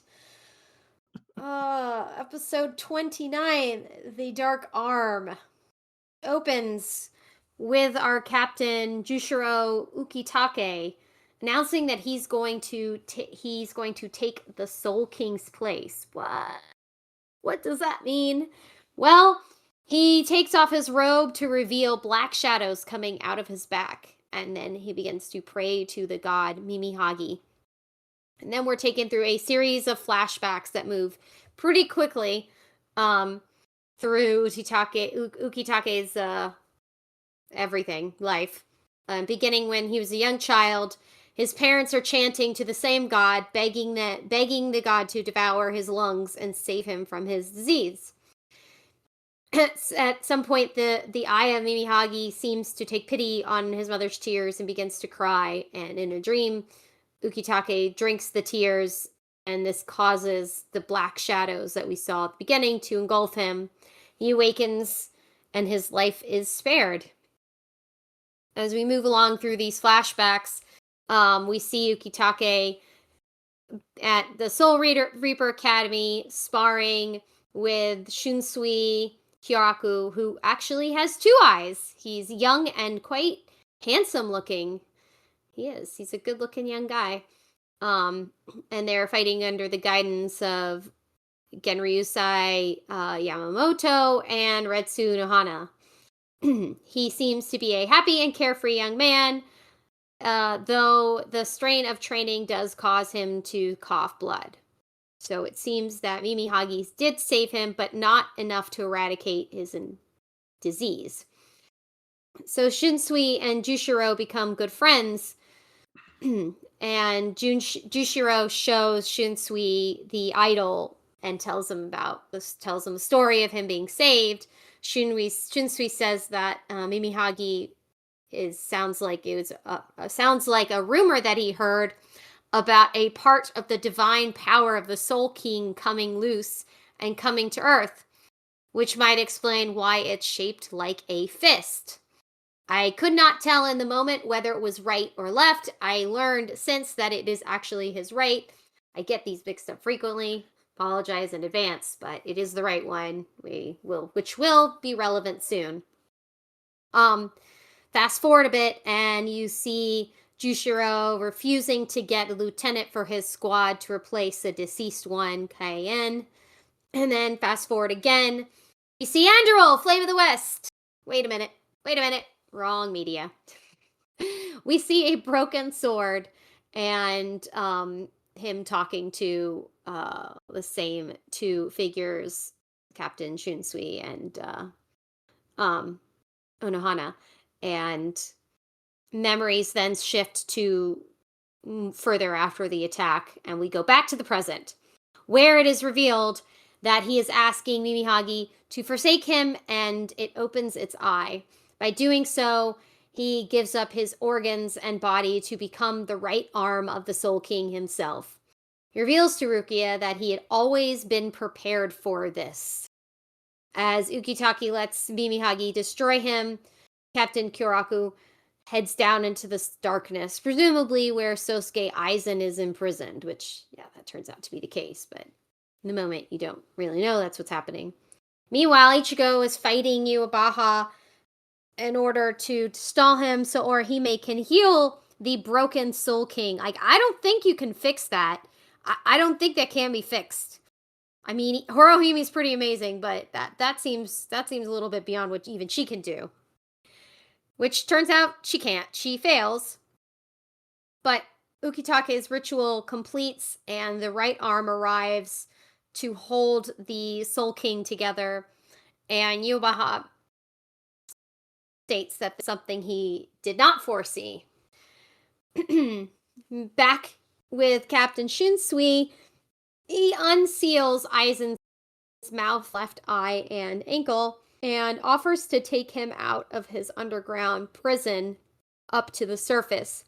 Episode 29, The Dark Arm, opens with our captain Jushiro Ukitake announcing that he's going to take the Soul King's place. What does that mean? Well, he takes off his robe to reveal black shadows coming out of his back, and then he begins to pray to the god Mimihagi. And then we're taken through a series of flashbacks that move pretty quickly through Ukitake's everything, life. Beginning when he was a young child, his parents are chanting to the same god, begging the god to devour his lungs and save him from his disease. At some point, the eye of Mimihagi seems to take pity on his mother's tears and begins to cry. And in a dream, Ukitake drinks the tears, and this causes the black shadows that we saw at the beginning to engulf him. He awakens, and his life is spared. As we move along through these flashbacks, we see Ukitake at the Soul Reaper Academy sparring with Shunsui Kyoraku, who actually has 2 eyes. He's young and quite handsome looking. He is. He's a good looking young guy. And they're fighting under the guidance of Genryusai Yamamoto and Retsu Nohana. He seems to be a happy and carefree young man, though the strain of training does cause him to cough blood. So it seems that Mimihagi did save him, but not enough to eradicate his disease. So Shinsui and Jushiro become good friends, and Jushiro shows Shinsui the idol and tells him the story of him being saved. Shinsui says that Mimihagi sounds like a rumor that he heard about a part of the divine power of the Soul King coming loose and coming to Earth, which might explain why it's shaped like a fist. I could not tell in the moment whether it was right or left. I learned since that it is actually his right. I get these mixed up frequently. Apologize in advance, but it is the right one. Which will be relevant soon. Fast forward a bit, and you see Jushiro refusing to get a lieutenant for his squad to replace the deceased one, Cayenne. And then fast forward again, you see Andrew, Flame of the West. Wait a minute. Wrong media. We see a broken sword and him talking to the same two figures, Captain Shunsui and Onohana. And memories then shift to further after the attack, and we go back to the present, where it is revealed that he is asking Mimihagi to forsake him, and it opens its eye. By doing so, he gives up his organs and body to become the right arm of the Soul King himself. He reveals to Rukia that he had always been prepared for this. As Ukitake lets Mimihagi destroy him, Captain Kyoraku heads down into the darkness, presumably where Sosuke Aizen is imprisoned, which, yeah, that turns out to be the case, but in the moment, you don't really know that's what's happening. Meanwhile, Ichigo is fighting Yuabaha in order to stall him so Orihime can heal the broken Soul King. Like, I don't think you can fix that. I don't think that can be fixed. I mean, Horohime's pretty amazing, but that seems a little bit beyond what even she can do. Which turns out she can't. She fails. But Ukitake's ritual completes, and the right arm arrives to hold the Soul King together. And Yubaha states that something he did not foresee. Back with Captain Shinsui, he unseals Aizen's mouth, left eye, and ankle, and offers to take him out of his underground prison up to the surface.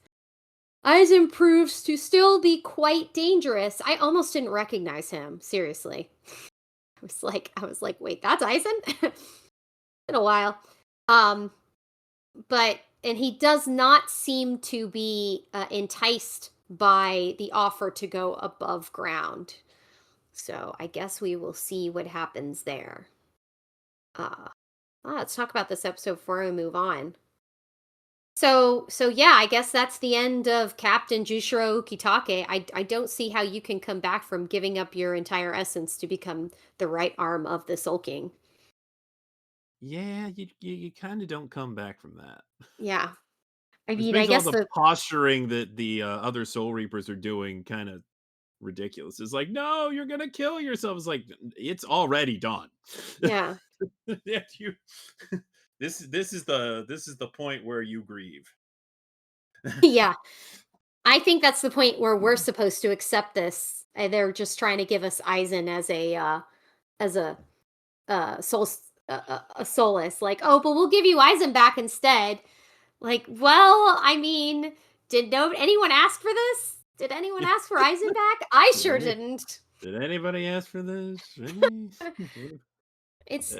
Aizen proves to still be quite dangerous. I almost didn't recognize him, seriously. I was like, wait, that's Aizen? Been a while. But he does not seem to be enticed by the offer to go above ground. So I guess we will see what happens there. Let's talk about this episode before we move on. So yeah, I guess that's the end of Captain Jushiro Ukitake. I don't see how you can come back from giving up your entire essence to become the right arm of the Soul King. Yeah, you kind of don't come back from that. Yeah. I Which mean, makes I guess all the posturing that the other Soul Reapers are doing kind of ridiculous. It's like, no, you're gonna kill yourself. It's like, it's already done. Yeah. Yeah, this is the point where you grieve. Yeah. I think that's the point where we're supposed to accept this. They're just trying to give us Aizen as a solace. Like, oh, but we'll give you Aizen back instead. Like, well, I mean, did anyone ask for this? Did anyone ask for Aizen back? I sure didn't. Did anybody ask for this? It's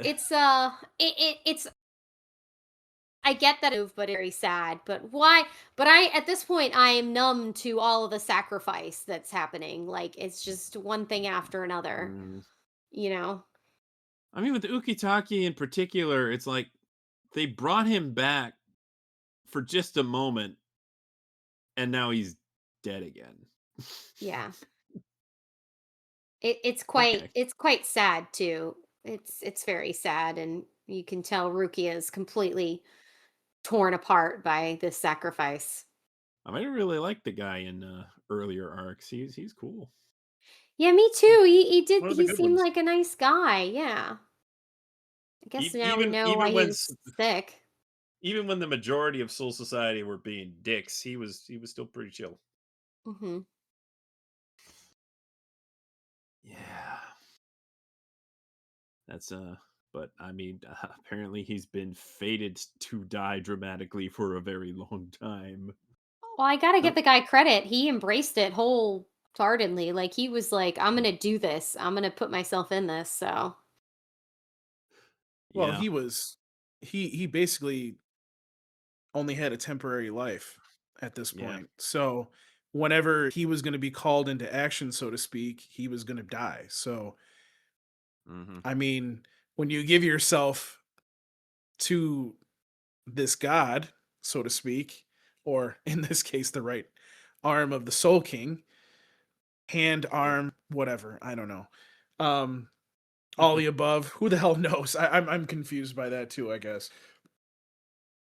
I get that move, but it's very sad. But why? But at this point, I am numb to all of the sacrifice that's happening. Like, it's just one thing after another. You know? I mean, with Ukitake in particular, it's like they brought him back for just a moment, and now he's dead again. Yeah. It's quite sad too. It's very sad, and you can tell Rukia is completely torn apart by this sacrifice. I really like the guy in earlier arcs. He's cool. Yeah, me too. He One of seemed the good ones. like a nice guy. Yeah. I guess now we know why he's sick. even when the majority of Soul Society were being dicks, he was still pretty chill. Mm-hmm. Yeah. That's but I mean, apparently he's been fated to die dramatically for a very long time. Well, I gotta give Nope. the guy credit. He embraced it wholeheartedly. Like he was like, "I'm gonna do this. I'm gonna put myself in this." So Well, Yeah. he basically only had a temporary life at this Yeah. point. So whenever he was going to be called into action, so to speak, he was going to die. So Mm-hmm. I mean, when you give yourself to this god, so to speak, or in this case, the right arm of the Soul King, hand, arm, whatever, I don't know. All the above. Who the hell knows? I'm confused by that too, I guess.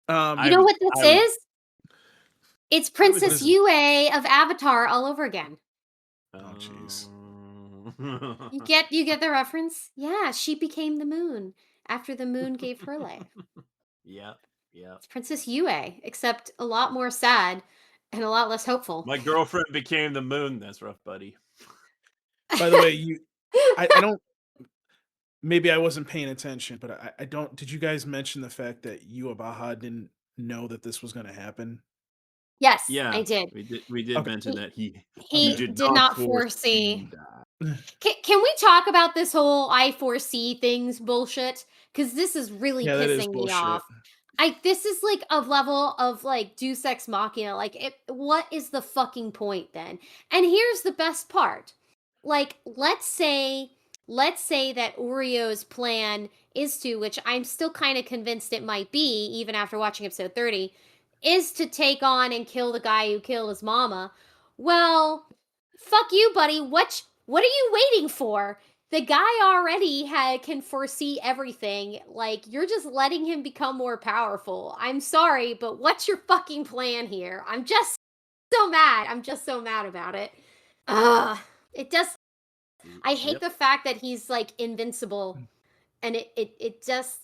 you I know would what this I would is? It's I would Princess Listen. Yue of Avatar all over again. Oh, jeez. You get the reference? Yeah, she became the moon after the moon gave her life. Yeah. Yeah. It's Princess Yue, except a lot more sad and a lot less hopeful. My girlfriend became the moon. That's rough, buddy. By the way, I don't, maybe I wasn't paying attention, but I don't, did you guys mention the fact that Yuabaha didn't know that this was going to happen? Yes, Yeah, I did. we did Okay. mention that he Okay. did Did not not foresee foresee. that. Can we talk about this whole I foresee things bullshit? Because this is really Yeah, that is pissing me bullshit. off. This is like a level of like Deus Ex Machina. Like, what is the fucking point then? And here's the best part. Like, let's say that Oreo's plan is to, which I'm still kind of convinced it might be, even after watching episode 30, is to take on and kill the guy who killed his mama. Well, fuck you, buddy. What are you waiting for? The guy already can foresee everything. Like, you're just letting him become more powerful. I'm sorry, but what's your fucking plan here? I'm just so mad. I'm just so mad about it. It does. I hate Yep. the fact that he's like invincible, and it just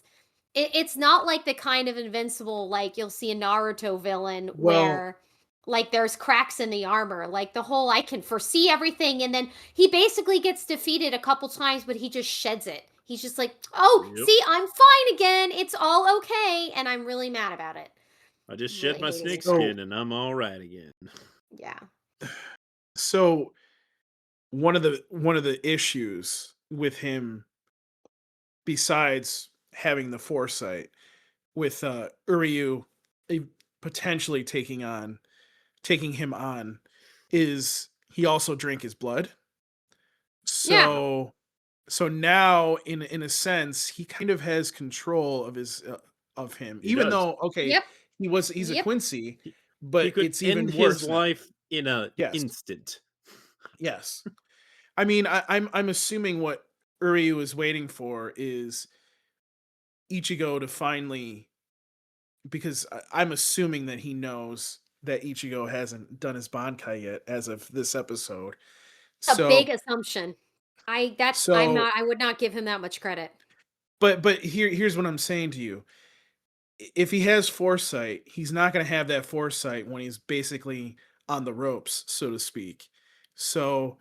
it's not like the kind of invincible like you'll see a Naruto villain Well, where like there's cracks in the armor, like the whole I can foresee everything, and then he basically gets defeated a couple times, but he just sheds it. He's just like, oh, Yep. see, I'm fine again. It's all okay, and I'm really mad about it. I just I'm shed really my hating snake it. So- skin and I'm all right again. Yeah. so one of the issues with him, besides having the foresight, with Uryu potentially taking him on, is he also drank his blood. So now in a sense he kind of has control of his of him, He even does. though okay Yep. he's a Yep. Quincy, He but could it's even end worse his now. life in a Yes. instant. Yes. I mean, I'm assuming what Uryu is waiting for is Ichigo to finally, because I'm assuming that he knows that Ichigo hasn't done his Bankai yet as of this episode. A big So assumption. I so would not give him that much credit. but here's what I'm saying to you. If he has foresight, he's not going to have that foresight when he's basically on the ropes, so to speak. So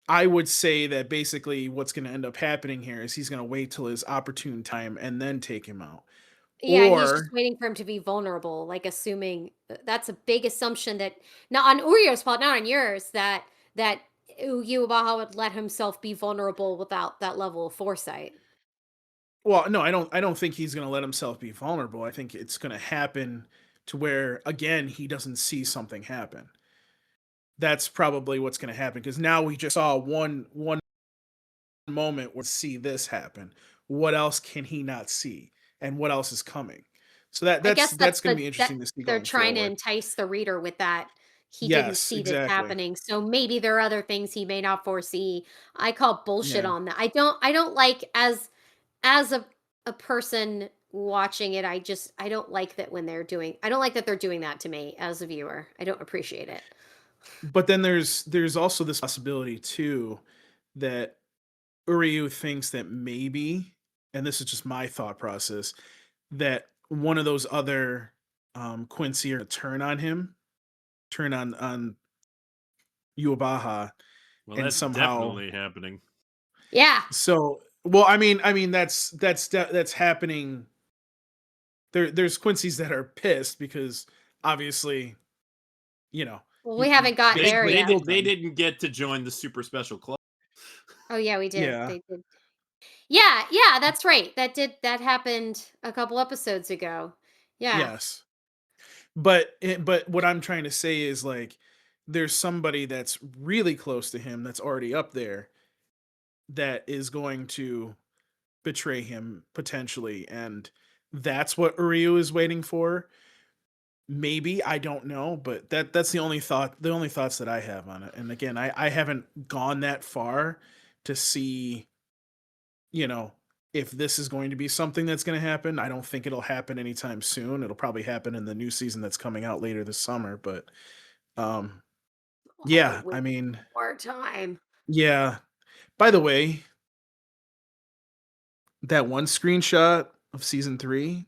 I would say that basically what's going to end up happening here is he's going to wait till his opportune time and then take him out. Yeah, he's just Or waiting for him to be vulnerable, like assuming that's a big assumption that not on Urio's part, not on yours, that Yubaha would let himself be vulnerable without that level of foresight. well, no, I don't think he's going to let himself be vulnerable. I think it's going to happen to where again he doesn't see something happen. That's probably what's going to happen because now we just saw one moment where we see this happen. What else can he not see, and what else is coming? So I guess that's going to be that interesting to see they're going trying to forward. entice the reader with that. He didn't Yes, see this exactly. happening, so maybe there are other things he may not foresee. I call bullshit Yeah. on that. I don't like as a person watching it, I don't like that when I don't like that they're doing that to me as a viewer. I don't appreciate it. But then there's also this possibility too that Uryu thinks that maybe, and this is just my thought process, that one of those other Quincy are to turn on him, turn on Yuabaha, Well, and that's somehow definitely happening. Yeah. so well I mean that's happening. There's Quincy's that are pissed because obviously, you know, Well, we you haven't got basically there yet. killed They them. didn't get to join the super special club. Oh yeah, we did. Yeah. They did. Yeah, that's right. That happened a couple episodes ago. Yeah. Yes. But what I'm trying to say is like there's somebody that's really close to him that's already up there that is going to betray him potentially, and that's what Uryu is waiting for. Maybe, I don't know, but that's the only thoughts that I have on it. And again, I haven't gone that far to see, you know, if this is going to be something that's going to happen. I don't think it'll happen anytime soon. It'll probably happen in the new season that's coming out later this summer, but um yeah, I mean, More time. yeah. By the way, that one screenshot of season 3,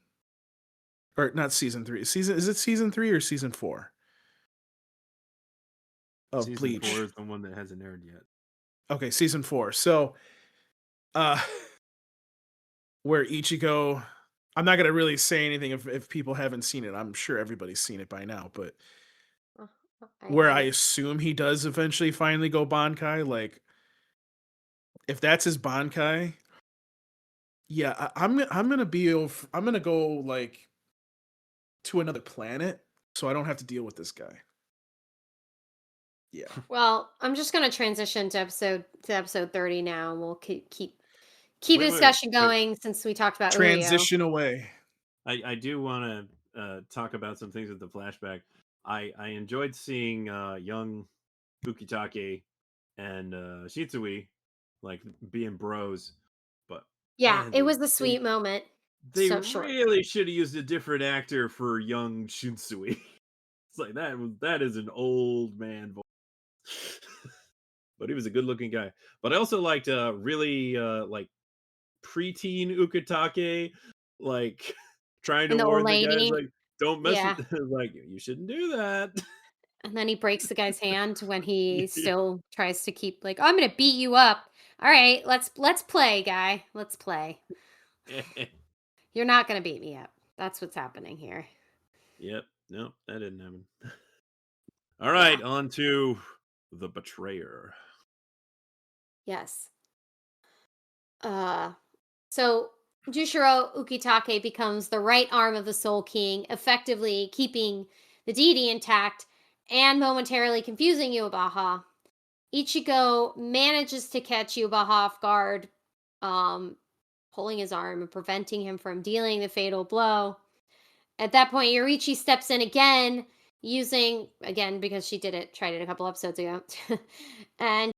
or not season 3. Is it season 3 or season 4 of Season Bleach? 4 is the one that hasn't aired yet. Okay, season 4. So uh where Ichigo, I'm not gonna really say anything if people haven't seen it. I'm sure everybody's seen it by now, but where I haven't. assume he does eventually finally go Bankai, like if that's his Bankai, yeah, I'm gonna go like to another planet so I don't have to deal with this guy. Yeah. Well, I'm just gonna transition to episode 30 now, and we'll keep Wait, the wait, discussion wait. going since we talked about Uryu. Transition away. I do want to talk about some things with the flashback. I enjoyed seeing young Ukitake and Shitsui like being bros, but Yeah, man, it was a sweet moment. they So short. really should have used a different actor for young Shinsui. It's like that is an old man voice. But he was a good looking guy. But I also liked really like preteen Ukitake, like trying to And the old warn the guys lady. like don't mess Yeah. with like you shouldn't do that. And then he breaks the guy's hand when he Yeah. still tries to keep like, I'm gonna beat you up. All right, let's play, guy. Let's play. You're not gonna beat me up. That's what's happening here. Yep. Nope, that didn't happen. All right, on to the betrayer. Yes. So Jushiro Ukitake becomes the right arm of the Soul King, effectively keeping the deity intact and momentarily confusing Yuabaha. Ichigo manages to catch Yuabaha off guard, pulling his arm and preventing him from dealing the fatal blow. At that point, Yorichi steps in again, because she tried it a couple episodes ago, and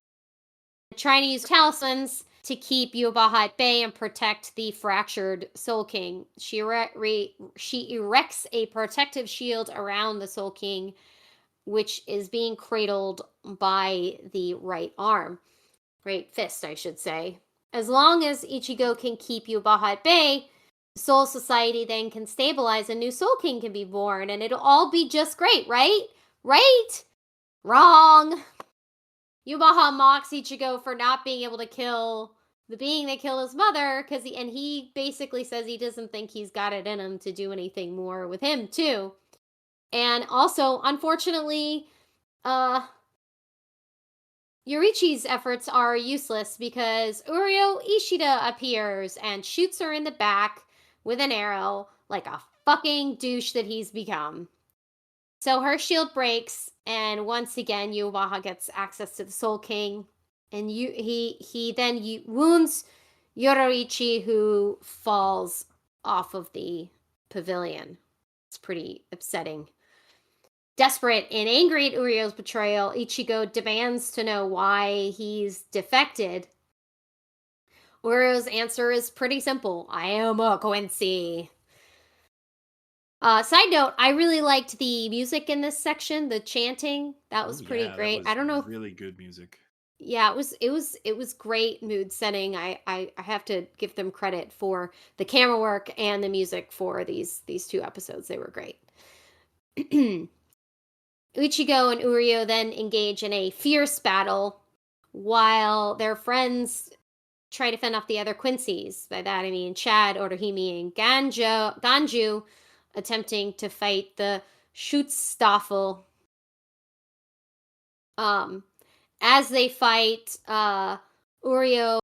trying to use talismans to keep Yuabaha at bay and protect the fractured Soul King. She erects a protective shield around the Soul King, which is being cradled by the right fist, I should say. As long as Ichigo can keep Yuabaha at bay, the Soul Society then can stabilize, a new Soul King can be born, and it'll all be just great, right? Right? Wrong. Yuabaha mocks Ichigo for not being able to kill the being that killed his mother, he basically says he doesn't think he's got it in him to do anything more with him too. And also, unfortunately, Yorichi's efforts are useless because Uryu Ishida appears and shoots her in the back with an arrow like a fucking douche that he's become. So her shield breaks, and once again, Yuabaha gets access to the Soul King, and he then wounds Yorichi, who falls off of the pavilion. It's pretty upsetting. Desperate and angry at Uryu's betrayal, Ichigo demands to know why he's defected. Uryu's answer is pretty simple. I am a Quincy. Side note, I really liked the music in this section, the chanting. That was pretty great. I don't know. Really good music. Yeah, it was great mood setting. I have to give them credit for the camera work and the music for these two episodes. They were great. Ichigo and Uryu then engage in a fierce battle while their friends try to fend off the other Quincy's. By that I mean Chad, Otohime, and Ganju attempting to fight the Schutzstaffel. Um, as they fight, Uryu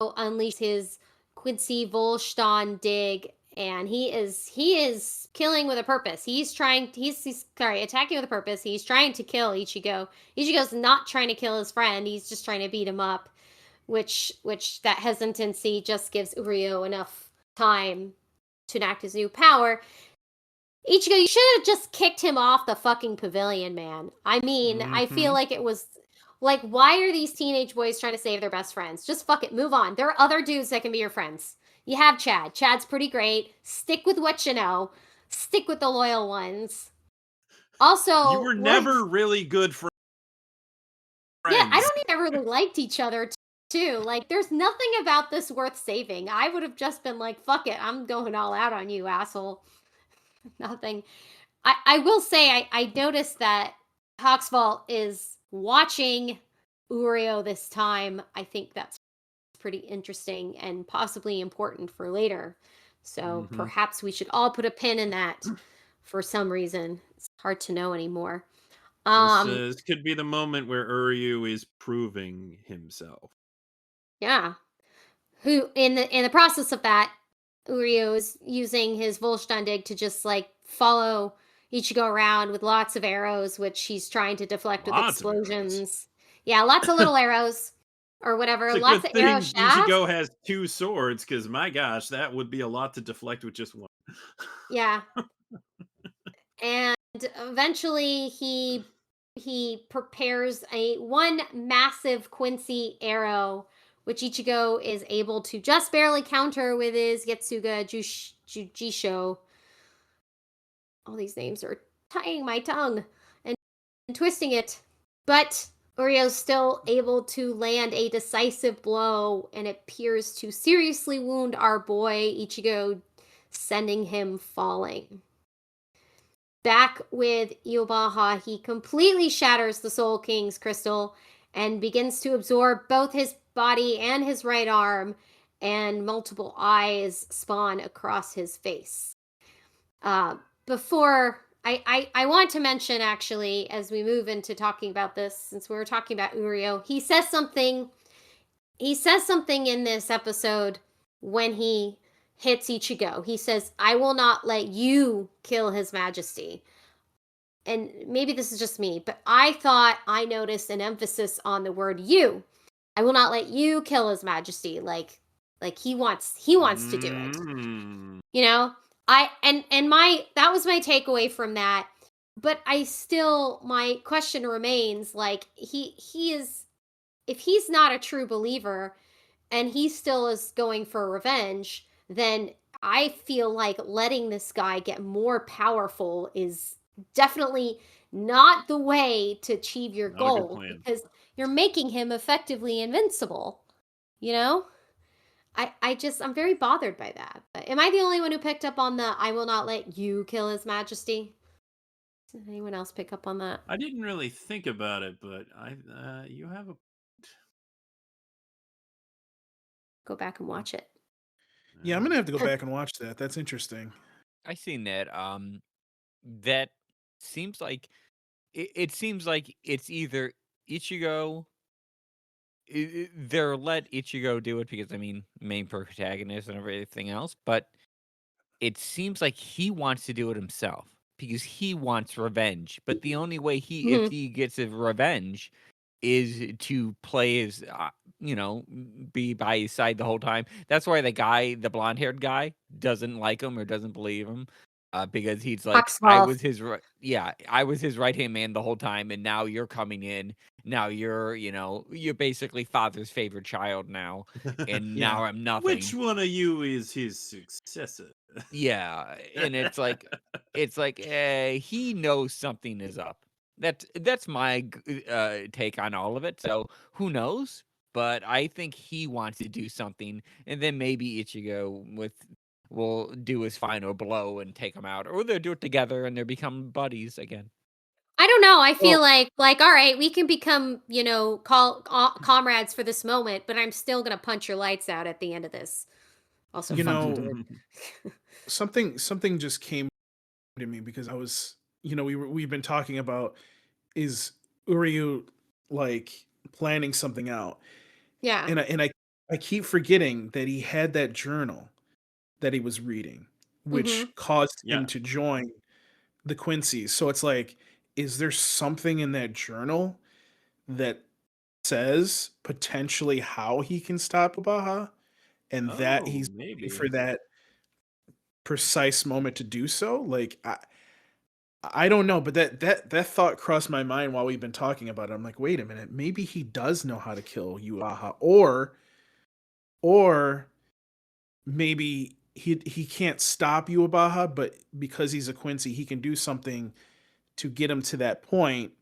unleashes his Quincy Volston dig, and he is killing with a purpose. He's attacking with a purpose. He's trying to kill Ichigo. Ichigo's not trying to kill his friend. He's just trying to beat him up, which that hesitancy just gives Uryu enough time to enact his new power. Ichigo, you should have just kicked him off the fucking pavilion, man. I mean, I feel like it was like, why are these teenage boys trying to save their best friends? Just fuck it, move on. There are other dudes that can be your friends. You have Chad. Chad's pretty great. Stick with what you know. Stick with the loyal ones. Also, You were never really good friends. Yeah, I don't think they really liked each other too. Like, there's nothing about this worth saving. I would have just been like, fuck it, I'm going all out on you, asshole. Nothing. I will say I noticed that Hawksvault is watching Uryu this time. I think that's pretty interesting and possibly important for later. So perhaps we should all put a pin in that for some reason. It's hard to know anymore. This could be the moment where Uryu is proving himself. Yeah. Who in the process of that, Uryu is using his Volstandig to just like follow Ichigo around with lots of arrows, which he's trying to deflect with explosions. Yeah, lots of little arrows or whatever. It's a Lots good of thing arrow shafts. Ichigo has 2 swords, because my gosh, that would be a lot to deflect with just one. Yeah. And eventually he prepares one massive Quincy arrow, which Ichigo is able to just barely counter with his Getsuga Jujisho. All these names are tying my tongue and twisting it. But Uryu's still able to land a decisive blow, and it appears to seriously wound our boy Ichigo, sending him falling. Back with Iobaha, he completely shatters the Soul King's crystal and begins to absorb both his body and his right arm, and multiple eyes spawn across his face. Before I want to mention, actually, as we move into talking about this, since we were talking about Uryu, he says something in this episode when he hits Ichigo. He says, "I will not let you kill His Majesty." And maybe this is just me, but I thought I noticed an emphasis on the word "you." I will not let you kill His Majesty. Like he wants to do it. You know? That was my takeaway from that. But my question remains, like, he is, if he's not a true believer and he still is going for revenge, then I feel like letting this guy get more powerful is definitely not the way to achieve your goal, because you're making him effectively invincible, you know? I'm very bothered by that. Am I the only one who picked up on the "I will not let you kill His Majesty"? Did anyone else pick up on that? I didn't really think about it, but you have a... Go back and watch it. Yeah, I'm gonna have to go back and watch that. That's interesting. I seen that. That seems like it seems like it's either Ichigo. They're let Ichigo do it because, I mean, main protagonist and everything else, but it seems like he wants to do it himself because he wants revenge. But the only way if he gets his revenge, is to play his, be by his side the whole time. That's why the blonde-haired guy doesn't like him or doesn't believe him, because he's like, I was his right-hand man the whole time, and now you're coming in. Now you're basically father's favorite child now, and now I'm nothing. Which one of you is his successor? Yeah, and it's like he knows something is up. That's my take on all of it. So who knows? But I think he wants to do something, and then maybe Ichigo will do his final blow and take him out, or they'll do it together and they become buddies again. I don't know. I Well, feel like all right, we can become, comrades for this moment, but I'm still gonna punch your lights out at the end of this. Also you fucking know, do it. something just came to me because we've been talking about, is Uryu like planning something out, Yeah. and I keep forgetting that he had that journal that he was reading, Mhm. which caused Yeah. him to join the Quincy's. So it's like, is there something in that journal that says potentially how he can stop Baha, and that Oh, he's waiting for maybe. that precise moment to do so? Like I don't know, but that thought crossed my mind while we've been talking about it. I'm like, wait a minute, maybe he does know how to kill Yuaha, or maybe he can't stop Yuabaha, but because he's a Quincy, he can do something to get him to that point,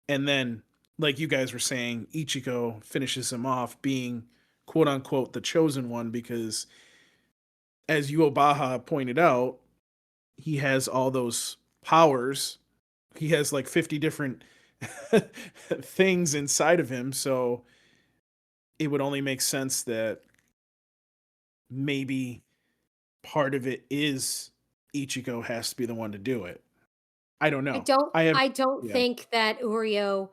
and then, like you guys were saying, Ichigo finishes him off, being quote unquote the chosen one, because as Yuabaha pointed out, he has all those powers. He has like 50 different things inside of him, so it would only make sense that maybe part of it is Ichigo has to be the one to do it. I don't I know. don't I have I don't Yeah, think that Urio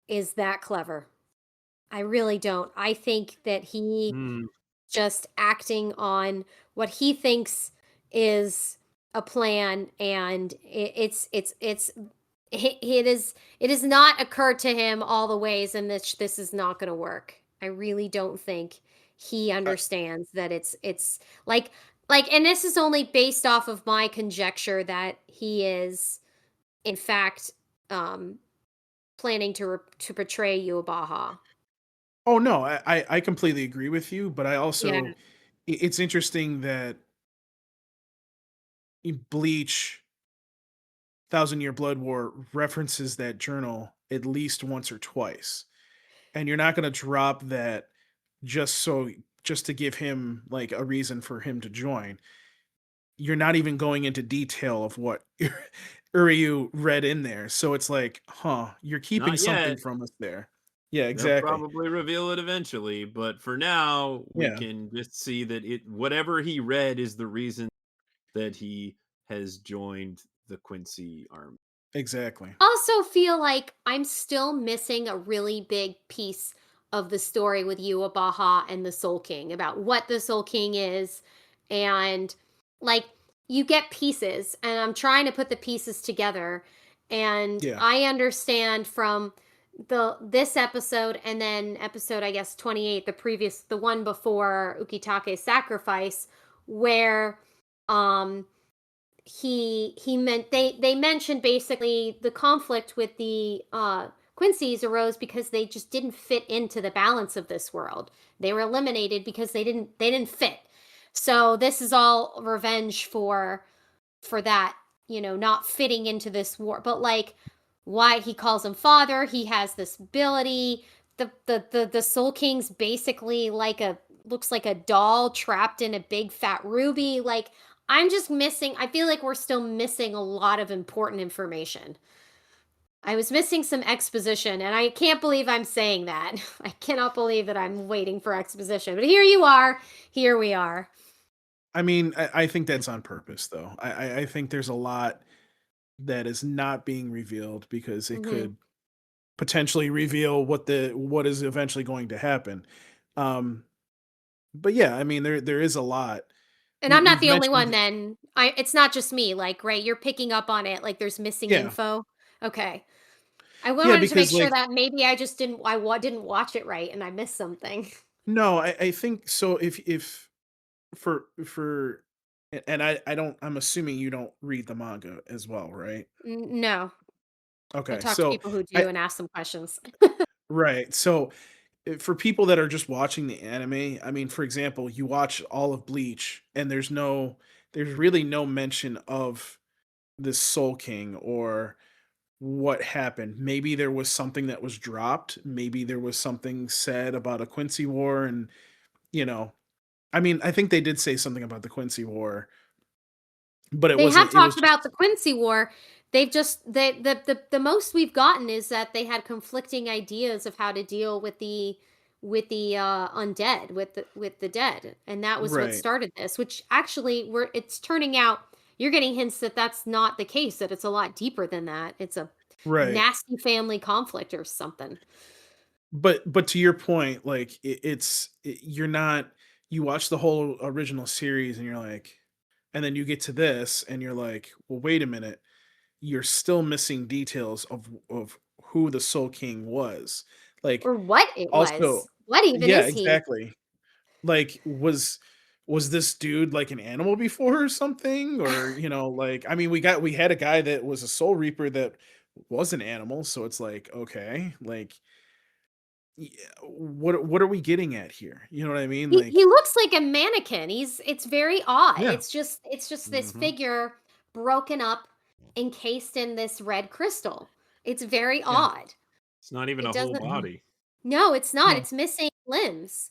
is that clever. I really don't. I think that he Hmm. just acting on what he thinks is a plan, and it has not occurred to him all the ways in which this is not going to work. I really don't think he I, understands that it's and this is only based off of my conjecture that he is in fact um planning to betray Yubaha. oh no, I completely agree with you, but I Yeah. also, it's interesting that Bleach Thousand Year Blood War references that journal at least once or twice. And you're not going to drop that just to give him like a reason for him to join. You're not even going into detail of what Uryu read in there. So it's like, huh, you're keeping Not something yet. from us there. Yeah, They'll exactly. probably reveal it eventually, but for now, we Yeah, can just see that whatever he read is the reason that he has joined the Quincy army. exactly. Also feel like I'm still missing a really big piece of the story with you, Baha and the Soul King, about what the Soul King is. And like you get pieces, and I'm trying to put the pieces together. And Yeah. I understand from this episode, and then episode I guess 28, the one before Ukitake's sacrifice, where um he meant they mentioned basically the conflict with the Quincy's arose because they just didn't fit into the balance of this world. They were eliminated because they didn't fit. So this is all revenge for that, not fitting into this war. But like why he calls him father, he has this ability. The Soul King's basically like a looks like a doll trapped in a big fat ruby. Like I'm just missing, I feel like we're still missing a lot of important information. I was missing some exposition, and I can't believe I'm saying that. I cannot believe that I'm waiting for exposition. But here you are. Here we are. I mean, I think that's on purpose, though. I think there's a lot that is not being revealed because it Mhm. could potentially reveal what is eventually going to happen. Um, but yeah, I mean, there is a lot. And I'm not You've the only one mentioned, then. It's not just me, like, right, you're picking up on it, like, there's missing yeah, info? Okay. I yeah, wanted to make because sure like, that maybe I just didn't watch it right and I missed something. no, I think so. If for and I don't, I'm assuming you don't read the manga as well, right? No. I Okay, talk to so people who I do and ask them questions. right, so for people that are just watching the anime, I mean, for example, you watch all of Bleach, and there's really no mention of this Soul King or what happened. Maybe there was something that was dropped. Maybe there was something said about a Quincy War, and you know, I mean, I think they did say something about the Quincy War, but it They have wasn't. It was talked just about the Quincy War. They've just the most we've gotten is that they had conflicting ideas of how to deal with the undead, with the dead, and that was what right, started this. Which actually, it's turning out you're getting hints that that's not the case. That it's a lot deeper than that. It's a right. nasty family conflict or something. But to your point, like you're not. You watch the whole original series, and you're like, and then you get to this, and you're like, well, wait a minute. You're still missing details of who the Soul King was. Like, Or what it also, was. What even yeah, is he? exactly. Like, was this dude like an animal before or something? Or, like, I mean, we had a guy that was a Soul Reaper that was an animal, so it's like, okay, like, yeah, what are we getting at here? You know what I mean? Like, He looks like a mannequin. It's very odd. yeah, It's just this Hmm. figure broken up, encased in this red crystal. It's very yeah, odd. It's not even It a whole doesn't. mhm, body. No, it's not. no, It's missing limbs.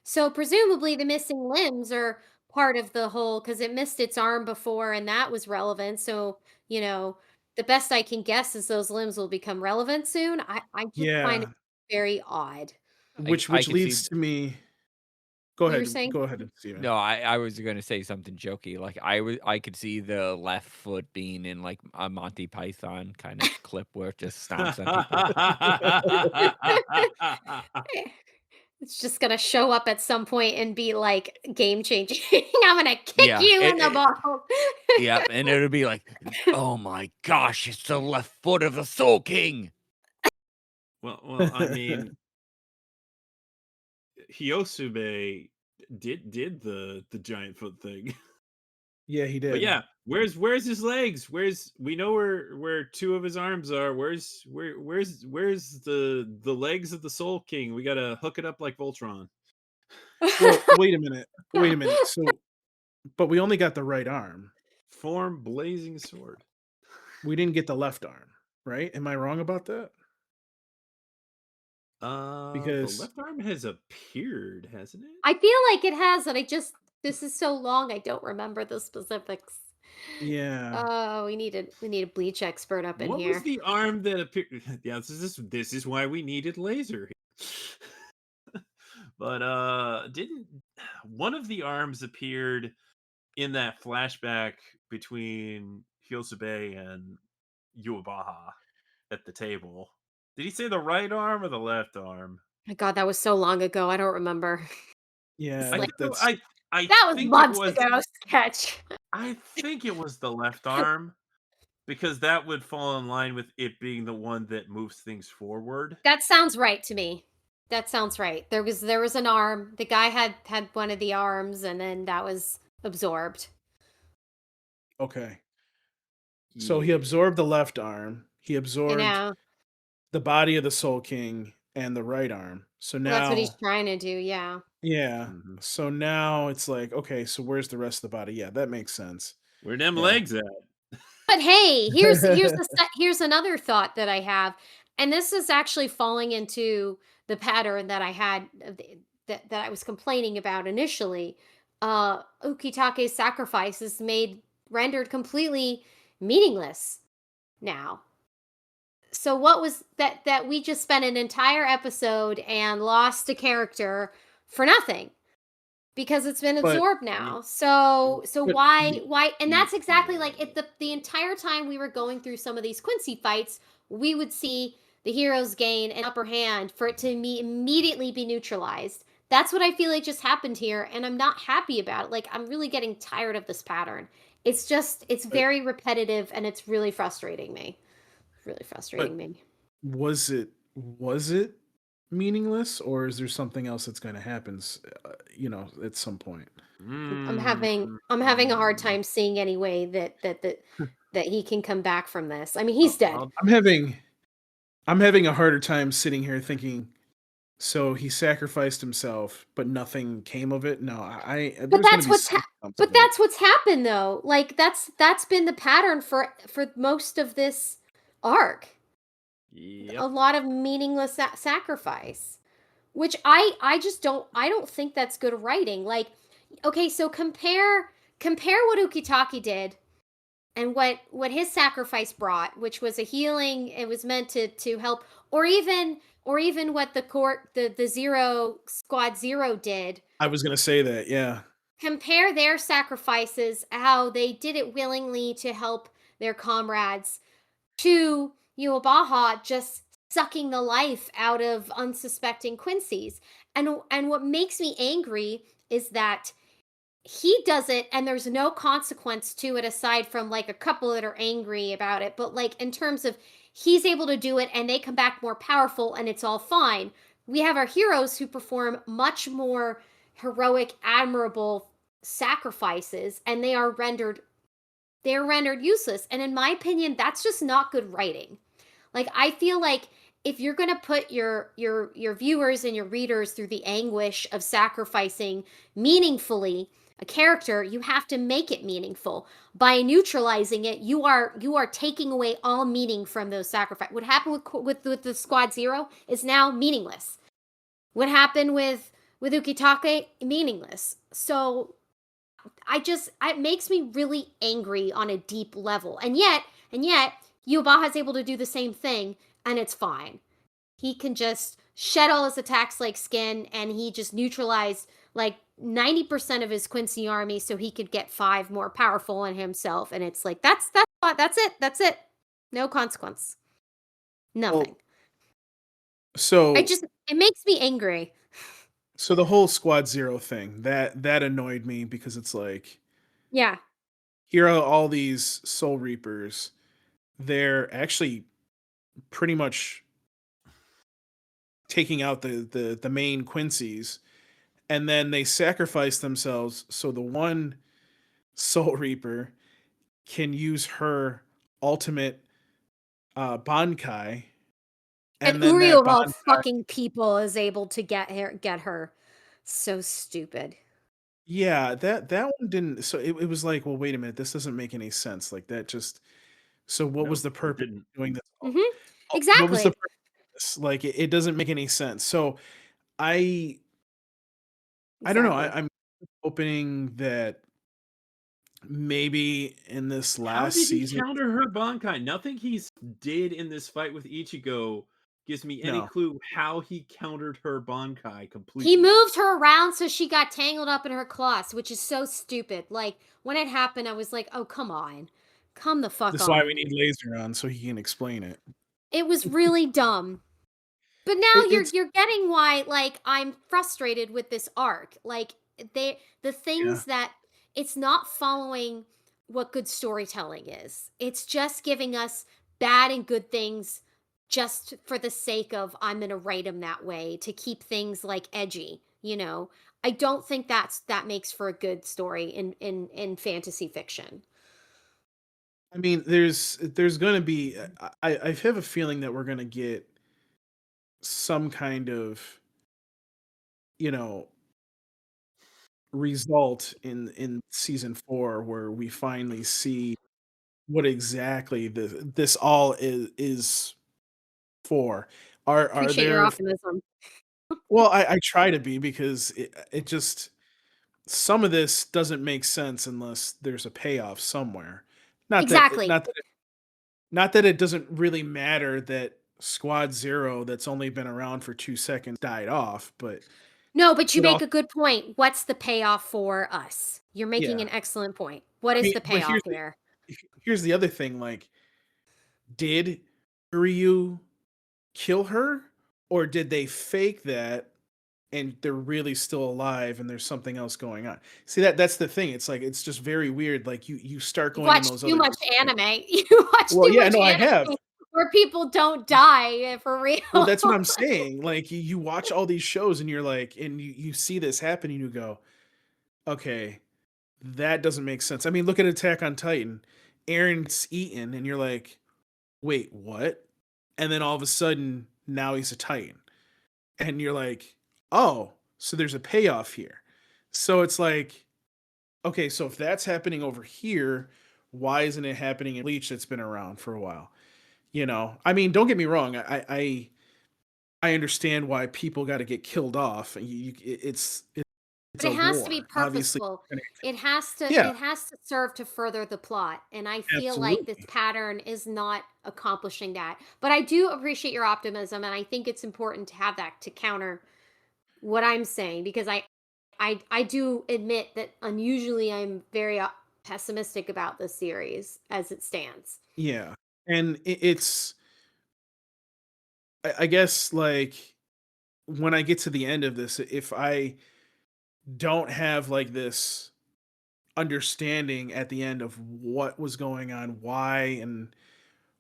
So presumably the missing limbs are part of the whole because it missed its arm before and that was relevant. So, you know, the best I can guess is those limbs will become relevant soon. I just find it yeah, very odd. I which could see. leads to me. You were saying? Go ahead, Steven. No, I was gonna say something jokey. Like I could see the left foot being in like a Monty Python kind of clip where it just stomps on people. It's just gonna show up at some point and be like game changing. I'm gonna kick Yeah, you in the ball. yeah, and it'll be like, oh my gosh, it's the left foot of the Soul King. well, I mean, Hyosube did the giant foot thing. Yeah, he But did. yeah, where's his legs? We know where two of his arms are. Where's the legs of the Soul King? We gotta hook it up like Voltron. Well, wait a minute. Wait a minute. So, but we only got the right arm. Form blazing sword. We didn't get the left arm, right? Am I wrong about that? The Because left arm has appeared, hasn't it? I feel like it has, and this is so long I don't remember the specifics. yeah, Oh, we need a bleach expert up in What was here. the arm that appeared? Yeah, this is why we needed laser. But didn't one of the arms appeared in that flashback between Hyosube and Yuabaha at the table? Did he say the right arm or the left arm? My God, that was so long ago. I don't remember. yeah. It's like That's I that was think it months was ago. Sketch. I think it was the left arm because that would fall in line with it being the one that moves things forward. That sounds right to me. That sounds right. There was an arm. The guy had one of the arms, and then that was absorbed. okay. So he Yeah. absorbed the left arm. He You absorbed know, the body of the Soul King and the right arm. So well, that's what he's now, trying to do. Yeah. yeah. Mhm. So now it's like, okay, so where's the rest of the body? Yeah, that makes sense. Where them Yeah. legs at? But hey, here's another thought that I have, and this is actually falling into the pattern that I had that I was complaining about initially. Ukitake's sacrifice is made rendered completely meaningless now. So what was that we just spent an entire episode and lost a character for nothing because it's been But absorbed now. So but why and that's exactly like Yeah. if the entire time we were going through some of these Quincy fights, we would see the heroes gain an upper hand for it to immediately be neutralized. That's what I feel like just happened here, and I'm not happy about it. Like I'm really getting tired of this pattern. It's but very repetitive and it's really frustrating me. Really but frustrating me. was it meaningless, or is there something else that's going to happen at some point? I'm having a hard Mm. time seeing any way that he can come back from this. I mean, he's dead. I'll I'm having a harder time sitting here thinking, so he sacrificed himself but nothing came of it. No, But there's going to that's be what's something comes but of it. that's what's happened though. Like that's been the pattern for most of this arc. Yep. A lot of meaningless sacrifice, which I just don't think that's good writing. Like, okay, so compare what Ukitake did and what his sacrifice brought, which was a healing. It was meant to help, or even what the Zero Squad Zero did. I was gonna say that, yeah. Compare their sacrifices, how they did it willingly to help their comrades, to Yuabaha just sucking the life out of unsuspecting Quincy's. And what makes me angry is that he does it and there's no consequence to it aside from like a couple that are angry about it. But like in terms of he's able to do it and they come back more powerful and it's all fine. We have our heroes who perform much more heroic, admirable sacrifices and they're rendered useless. And in my opinion, that's just not good writing. Like I feel like if you're going to put your viewers and your readers through the anguish of sacrificing meaningfully a character, you have to make it meaningful. By neutralizing it, you are taking away all meaning from those sacrifices. What happened with the Squad Zero is now meaningless. What happened with Ukitake, meaningless. So it makes me really angry on a deep level. And yet Yubaha is able to do the same thing and it's fine. He can just shed all his attacks like skin and he just neutralized like 90% of his Quincy army so he could get 5 more powerful in himself. And it's like, that's it. No consequence. Nothing. So it makes me angry. So the whole Squad Zero thing, that annoyed me because it's like, Yeah. here are all these Soul Reapers. They're actually pretty much taking out the main Quincy's, and then they sacrifice themselves so the one Soul Reaper can use her ultimate Bankai. And then Uri that of all Bankai, fucking people is able to get her. So stupid. yeah, that one didn't. So it was like, well, wait a minute, this doesn't make any sense. Like that just. So what No, was the it purpose didn't. of doing this? What was the Exactly. purpose? Like it doesn't make any sense. So I don't know. Exactly. I'm hoping that maybe in this How last did he season. counter her Bankai? Nothing he's did in this fight with Ichigo gives me any No. clue how he countered her Bankai completely. He moved her around so she got tangled up in her claws, which is so stupid. Like when it happened, I was like, "Oh, come on. Come the fuck This is on." why we need Laser on so he can explain it. It was really dumb. But now It's you're getting why like I'm frustrated with this arc. Like the things that it's not following what good storytelling is. It's just giving us bad and good things just for the sake of I'm going to write them that way to keep things like edgy, you know. I don't think that makes for a good story in fantasy fiction. I mean, there's going to be. I have a feeling that we're going to get some kind of, you know, result in season 4 where we finally see what exactly this all is for. Are Appreciate your there? optimism. Well, I try to be because it just some of this doesn't make sense unless there's a payoff somewhere. Not that Exactly. not that it doesn't really matter that Squad Zero that's only been around for 2 seconds died off, but No, but you it make all a good point. What's the payoff for us? You're making yeah. an excellent point. What I is mean, the but payoff here? here's the other thing, like, did Ryu kill her or did they fake that and they're really still alive and there's something else going on? See that's the thing. It's like it's just very weird. Like you start You going in watch those too other much anime. You watch Well, too yeah, much no, I anime have. where people don't die for real. Well, that's what I'm saying. Like you watch all these shows and you're like, and you see this happen and you go, okay, that doesn't make sense. I mean, look at Attack on Titan. Aaron's eaten, and you're like, wait, what? And then all of a sudden, now he's a Titan. And you're like, oh, so there's a payoff here. So it's like, okay, so if that's happening over here, why isn't it happening in Bleach that's been around for a while? I mean, don't get me wrong. I understand why people got to get killed off. And it's But a it has to be war, obviously. purposeful. It has to Yeah, it has to serve to further the plot. And I feel like this absolutely. pattern is not accomplishing that. But I do appreciate your optimism, and I think it's important to have that to counter what I'm saying, because I do admit that unusually I'm very pessimistic about this series as it stands. Yeah, and it's I guess like when I get to the end of this, if I don't have like this understanding at the end of what was going on, why, and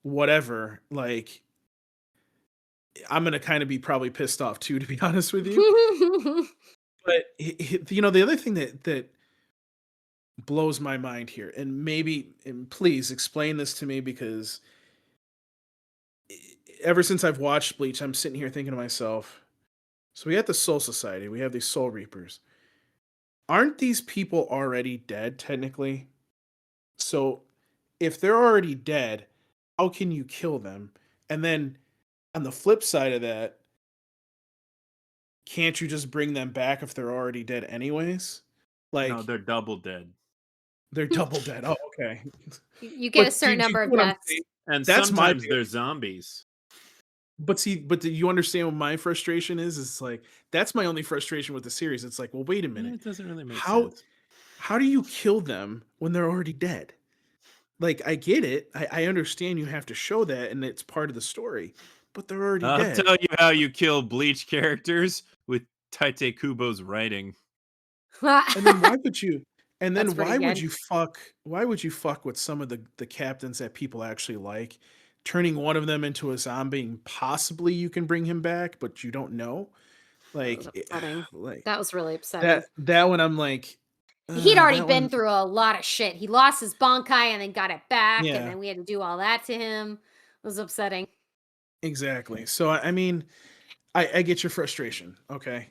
whatever, like I'm gonna kind of be probably pissed off too, to be honest with you. But the other thing that blows my mind here, and please explain this to me, because ever since I've watched Bleach, I'm sitting here thinking to myself, so we have the Soul Society, we have these Soul Reapers. Aren't these people already dead technically? So if they're already dead, how can you kill them? And then on the flip side of that, can't you just bring them back if they're already dead anyways? No, Like they're double dead. they're double dead. Oh, okay. You get a But certain do you number see of what I'm deaths. saying? And That's my sometimes big. they're zombies. But see, but do you understand what my frustration is? It's like that's my only frustration with the series. It's like, well, wait a minute. It doesn't really make How sense. how do you kill them when they're already dead? Like I get it. I understand you have to show that and it's part of the story, but they're already I'll dead. tell you how you kill Bleach characters with Taite Kubo's writing. And then why would you and That's then pretty good. why would you fuck with some of the captains that people actually like? Turning one of them into a zombie and possibly you can bring him back, but you don't know. That was Like upsetting. like That was really upsetting. that one I'm like He'd already that been one through a lot of shit. He lost his Bankai and then got it back, and yeah, then we had to do all that to him. It was upsetting. exactly. So I mean, I get your frustration. Okay.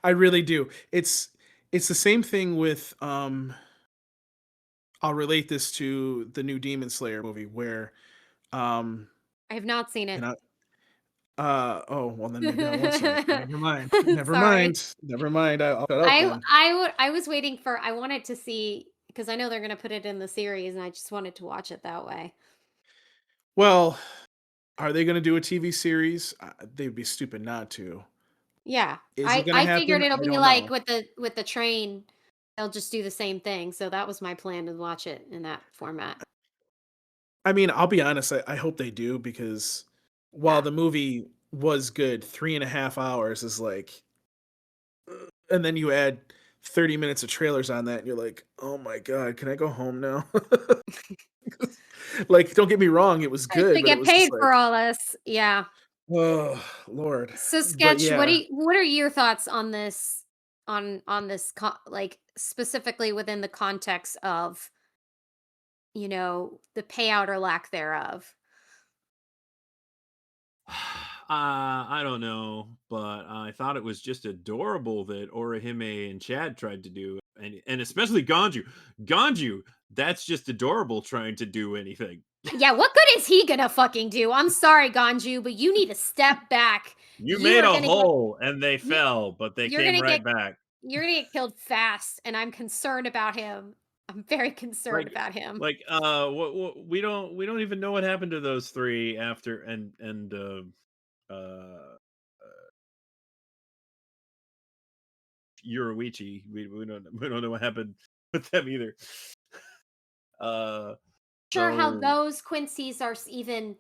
I really do. It's the same thing with I'll relate this to the new Demon Slayer movie where um I have not seen and it. oh well then maybe I won't say it. Never mind. Never Sorry. mind. Never mind. I'll shut up then. I was waiting for, I wanted to see, because I know they're gonna put it in the series, and I just wanted to watch it that way. Well, are they going to do a TV series? They'd be stupid not to. Yeah. Is it going to I figured happen? it'll I be don't like know. with the train, they'll just do the same thing. So that was my plan, to watch it in that format. I mean, I'll be honest. I hope they do because while Yeah. the movie was good, 3.5 hours is like, and then you add 30 minutes of trailers on that, and you're like, oh my God, can I go home now? Like, don't get me wrong, it was I good, should but it get was just paid like, for all this. Yeah. oh Lord. So But Sketch, yeah, what are your thoughts on this, on this like specifically within the context of, the payout or lack thereof? I don't know, but I thought it was just adorable that Orihime and Chad tried to do, and especially Ganju. Ganju, that's just adorable trying to do anything. Yeah, what good is he gonna fucking do? I'm sorry, Ganju, but you need to step back. You You made are a gonna get hole and they you, fell, but they you're came gonna right get back. you're gonna get killed fast, and I'm concerned about him. I'm very concerned Like, about him. what we don't even know what happened to those three after and uh Yoruichi. We don't know what happened with them either. Uh, Sure, how so those Quincy's are even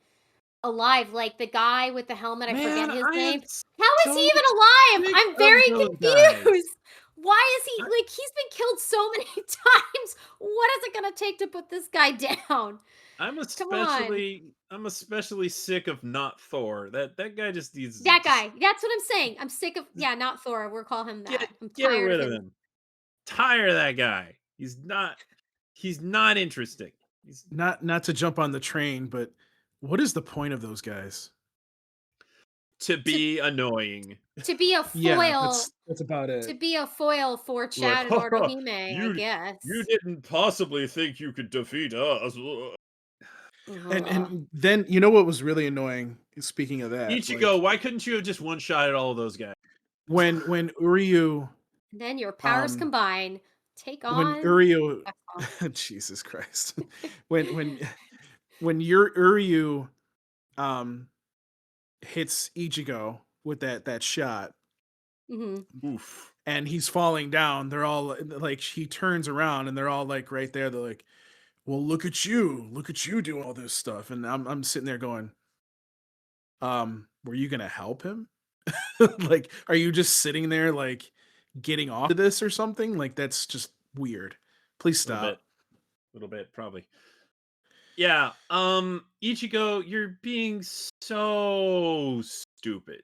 alive, like the guy with the helmet, I forget man, his I am name. How is he so even alive? sick I'm of very those guys. confused. Why is he, I, like, he's been killed so many times. What is it gonna take to put this guy down? I'm Come on. especially sick of not Thor. That guy just needs That just guy. That's what I'm saying. I'm sick of, yeah, not Thor. We'll call him get that. I'm get tired of rid of him. him. Tired of that guy. He's not interesting. He's not to jump on the train, but what is the point of those guys? to To be annoying. to be a Yeah, foil that's about to it. be a foil for Like, Chad and Orihime, I you guess. didn't possibly think you could defeat us. And Ugh. then you know what was really annoying? Speaking of that, Ichigo, why couldn't you have just one shot at all of those guys? when Uryu Then your powers um combine. Take when on. Uryu Excellent. Jesus Christ. when your Uryu um hits Ichigo with that shot Hmm. Oof. and he's falling down, they're all like he turns around and they're all like right there. They're like, well, look at you doing all this stuff. And I'm sitting there going, were you gonna help him? Like, are you just sitting there like getting off of this or something? Like that's just weird. Please A stop. little bit, probably. Yeah. Ichigo, you're being so stupid.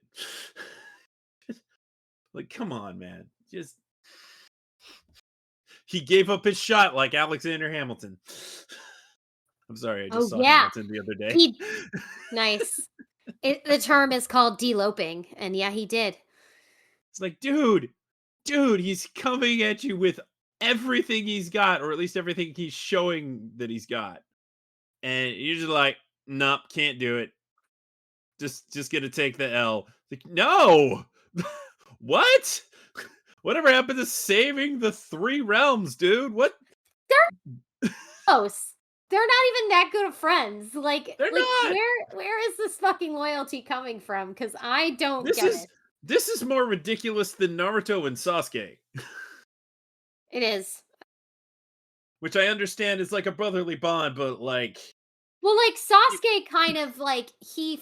Like, come on, man. Just he gave up his shot like Alexander Hamilton. I'm sorry, I just Oh saw yeah, Hamilton the other day. he nice. The term is called deloping, and yeah, he did. It's like, dude, he's coming at you with everything he's got, or at least everything he's showing that he's got. And you're just like, nope, can't do it. Just gonna take the L. Like, no! What? Whatever happened to saving the 3 realms, dude? What? Close. They're not even that good of friends. Like, They're not. where is this fucking loyalty coming from? Because I don't This get is it. this is more ridiculous than Naruto and Sasuke, It is. which I understand is like a brotherly bond, but like, Well, like Sasuke kind of like he'd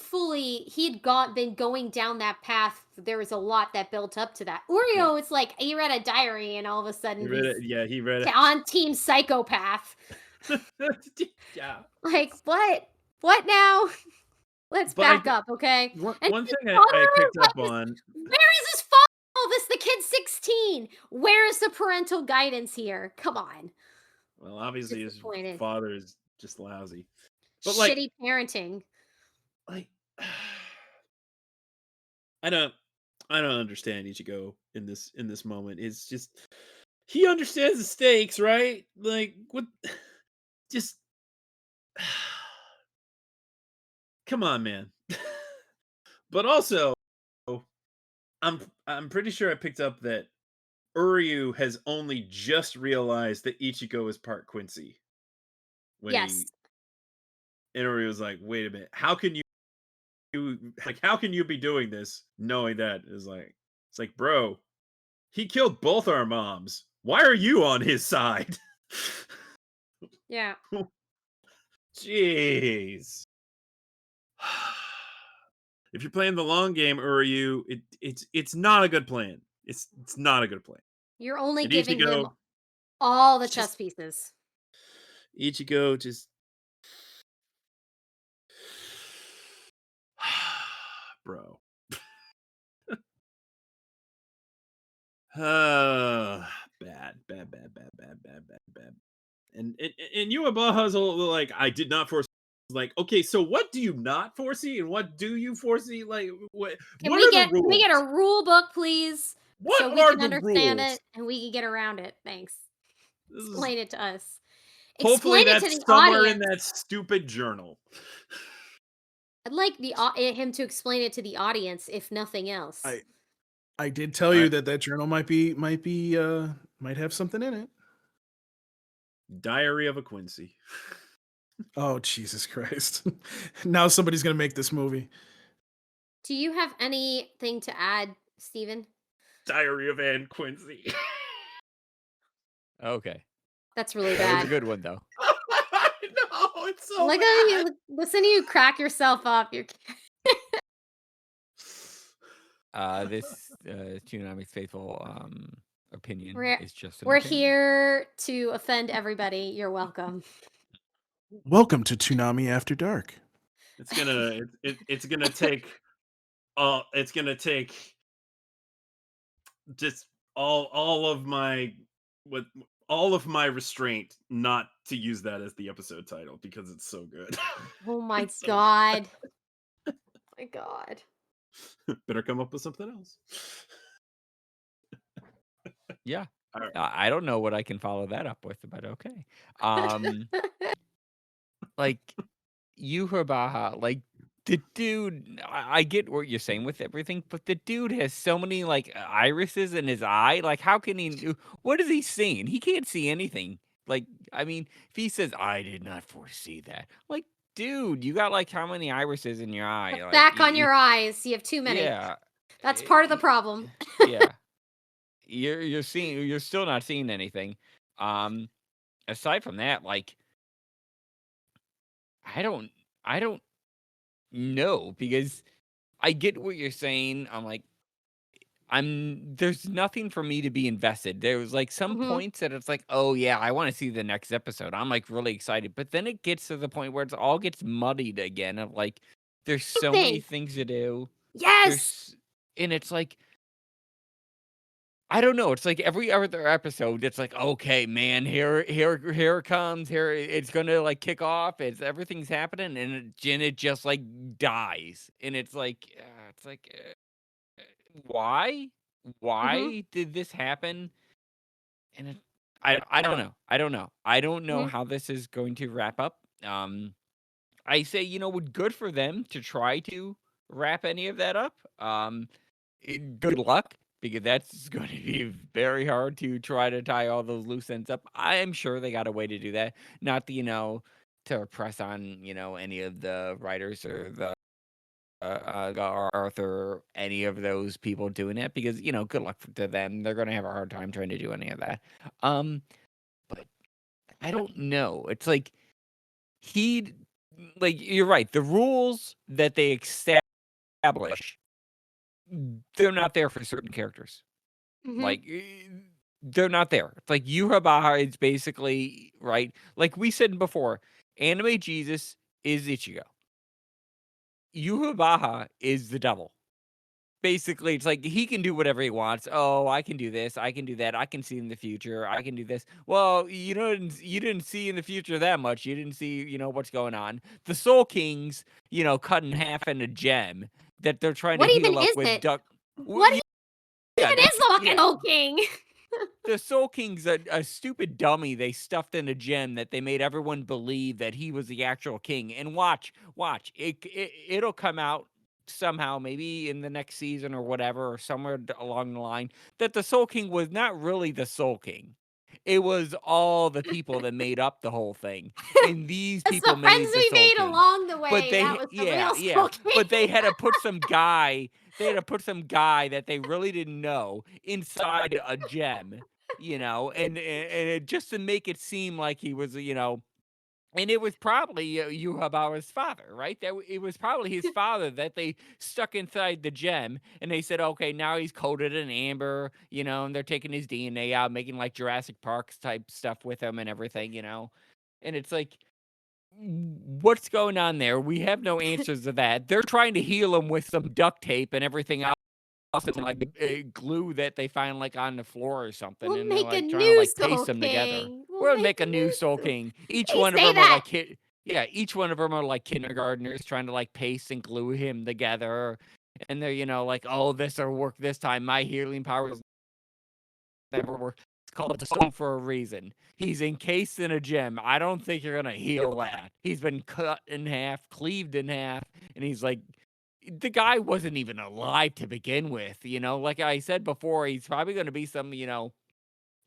been going down that path. There was a lot that built up to that. yeah, Oreo, it's like he read a diary and all of a he sudden read he's it. Yeah, he read on team psychopath. it. Yeah, Like what? What now? Let's but back up, okay? And one his thing I father, picked up what is- on. where is his father? Oh, the kid's 16. Where is the parental guidance here? Come on. Well, obviously his Disappointed. father is just lousy, but like, Shitty parenting. like I don't understand Ichigo in this moment. It's just he understands the stakes, right? Like what? Just come on, man. But also, I'm pretty sure I picked up that Uryu has only just realized that Ichigo is part Quincy when Yes. he and Uryu was like, "Wait a minute, how can you like how can you be doing this knowing that?" Is like, it's like, bro, he killed both our moms. Why are you on his side? Yeah. Jeez. If you're playing the long game, Uryu, it's not a good plan. It's not a good plan. You're only And giving him Ichigo, all the just chess pieces. Ichigo, just bro. Bad. And Yuabaha's like, I did not foresee. Like, okay, so what do you not foresee, and what do you foresee? Like, what Can are we the can we rules? get a rule book, please? What So we are can the understand rules? it and we can get around it. Thanks. This is, Explain it to us. hopefully Explain it to that's the somewhere in audience. that stupid journal. I'd like him to explain it to the audience, if nothing else. I did tell you that journal might have something in it. Diary of a Quincy. Oh, Jesus Christ. Now somebody's going to make this movie. Do you have anything to add, Steven? Diary of Anne Quincy. Okay. That's really That was bad. a good one, though. I know, it's so Like bad. listen to you crack yourself up. You're This Tsunomi's faithful opinion We're- is just an we're opinion. here to offend everybody. You're welcome. Welcome to Toonami After Dark. It's gonna take just all of my restraint not to use that as the episode title because it's so good. Oh my It's so god. My god. Better come up with something else. Yeah. All right. I don't know what I can follow that up with, but okay. Um, like, Yuha Baha, like the dude, I get what you're saying with everything, but the dude has so many like irises in his eye. Like, how can he? What is he seeing? He can't see anything. Like, I mean, if he says, "I did not foresee that," like, dude, you got like how many irises in your eye? Like, Back on your eyes. You have too many. yeah, That's part of the problem. yeah. You're still not seeing anything. Aside from that, like, I don't, I don't know because I get what you're saying. I'm like, there's nothing for me to be invested. There was like some Mhm. points that it's like, oh yeah, I want to see the next episode. I'm like really excited. But then it gets to the point where it's all gets muddied again of like, there's so many Thing. things to do. Yes. And it's like, I don't know. It's like every other episode, it's like, okay, man, here it comes. Here it's gonna like kick off. Everything's happening, and it just like dies. And it's like, why? Mhm. Why did this happen? And I don't know. I don't know. I don't know Mhm. how this is going to wrap up. I say, good for them to try to wrap any of that up. Good luck because that's going to be very hard to try to tie all those loose ends up. I am sure they got a way to do that. Not to, to press on, any of the writers or the Arthur or any of those people doing it because, good luck to them. They're going to have a hard time trying to do any of that. But I don't know. It's like you're right. The rules that they establish, they're not there for certain characters. Mhm. Like, they're not there. It's like Yuha Baha is basically, right? Like we said before, anime Jesus is Ichigo. Yuha Baha is the devil. Basically, it's like he can do whatever he wants. Oh, I can do this. I can do that. I can see in the future. I can do this. Well, you didn't see in the future that much. You didn't see, what's going on. The Soul Kings, cut in half in a gem that they're trying to What even heal up is with it? duck. What Yeah, even is the fucking yeah. old king? The Soul King's a stupid dummy they stuffed in a gem that they made everyone believe that he was the actual king. And watch, it'll come out somehow, maybe in the next season or whatever, or somewhere along the line, that the Soul King was not really the Soul King. It was all the people that made up the whole thing, and these It's people the friends made the we Soul made King. along the But way. they, That was the yeah, real yeah. Soul King. But they had to put some guy. They had to put some guy that they really didn't know inside a gem, and it, just to make it seem like he was, and it was probably Yuhabawa's father, right? It was probably his father that they stuck inside the gem, and they said, okay, now he's coated in amber, and they're taking his DNA out, making like Jurassic Park type stuff with him and everything, and it's like, what's going on there? We have no answers to that. They're trying to heal him with some duct tape and everything else, and like glue that they find like on the floor or something, We'll and they're make a like trying to new like Soul paste them together. King. We're gonna make a new Soul Soul. King. Each They one of say them are that. like yeah, each one of them are like kindergartners trying to like paste and glue him together, and they're like, oh, this will work this time. My healing powers never work. It's called the soul for a reason. He's encased in a gem. I don't think you're gonna heal that. He's been cut in half, cleaved in half, and he's like, the guy wasn't even alive to begin with. Like I said before, he's probably gonna be some,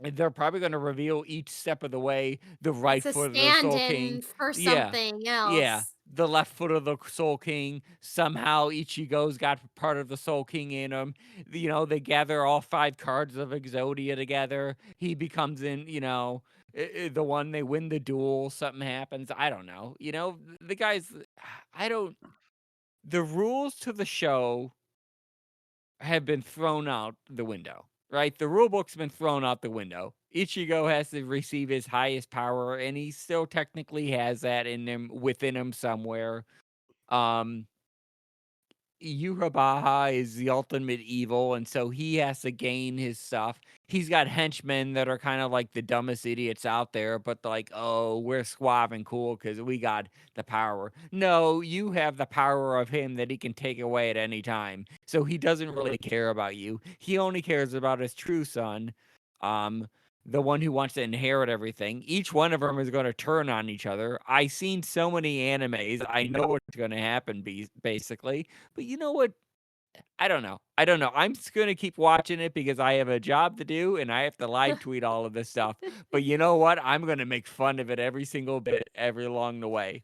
they're probably gonna reveal each step of the way the right It's a foot of the Soul King. stand-in for Yeah. something Yeah. else. The left foot of the Soul King. Somehow Ichigo's got part of the Soul King in him. They gather all 5 cards of Exodia together. He becomes the one, they win the duel. Something happens. I don't know. The guys, I don't, the rules to the show have been thrown out the window, right? The rule book's been thrown out the window. Ichigo has to receive his highest power, and he still technically has that in him, within him somewhere. Um, Yuhabaha is the ultimate evil, and so he has to gain his stuff. He's got henchmen that are kind of like the dumbest idiots out there, but like, oh, we're suave and cool because we got the power. No, you have the power of him that he can take away at any time. So he doesn't really care about you. He only cares about his true son. Um, the one who wants to inherit everything. Each one of them is going to turn on each other. I've seen so many animes. I know what's going to happen, basically. But you know what? I don't know. I'm just going to keep watching it because I have a job to do and I have to live tweet all of this stuff. But you know what? I'm going to make fun of it every single bit, every along the way.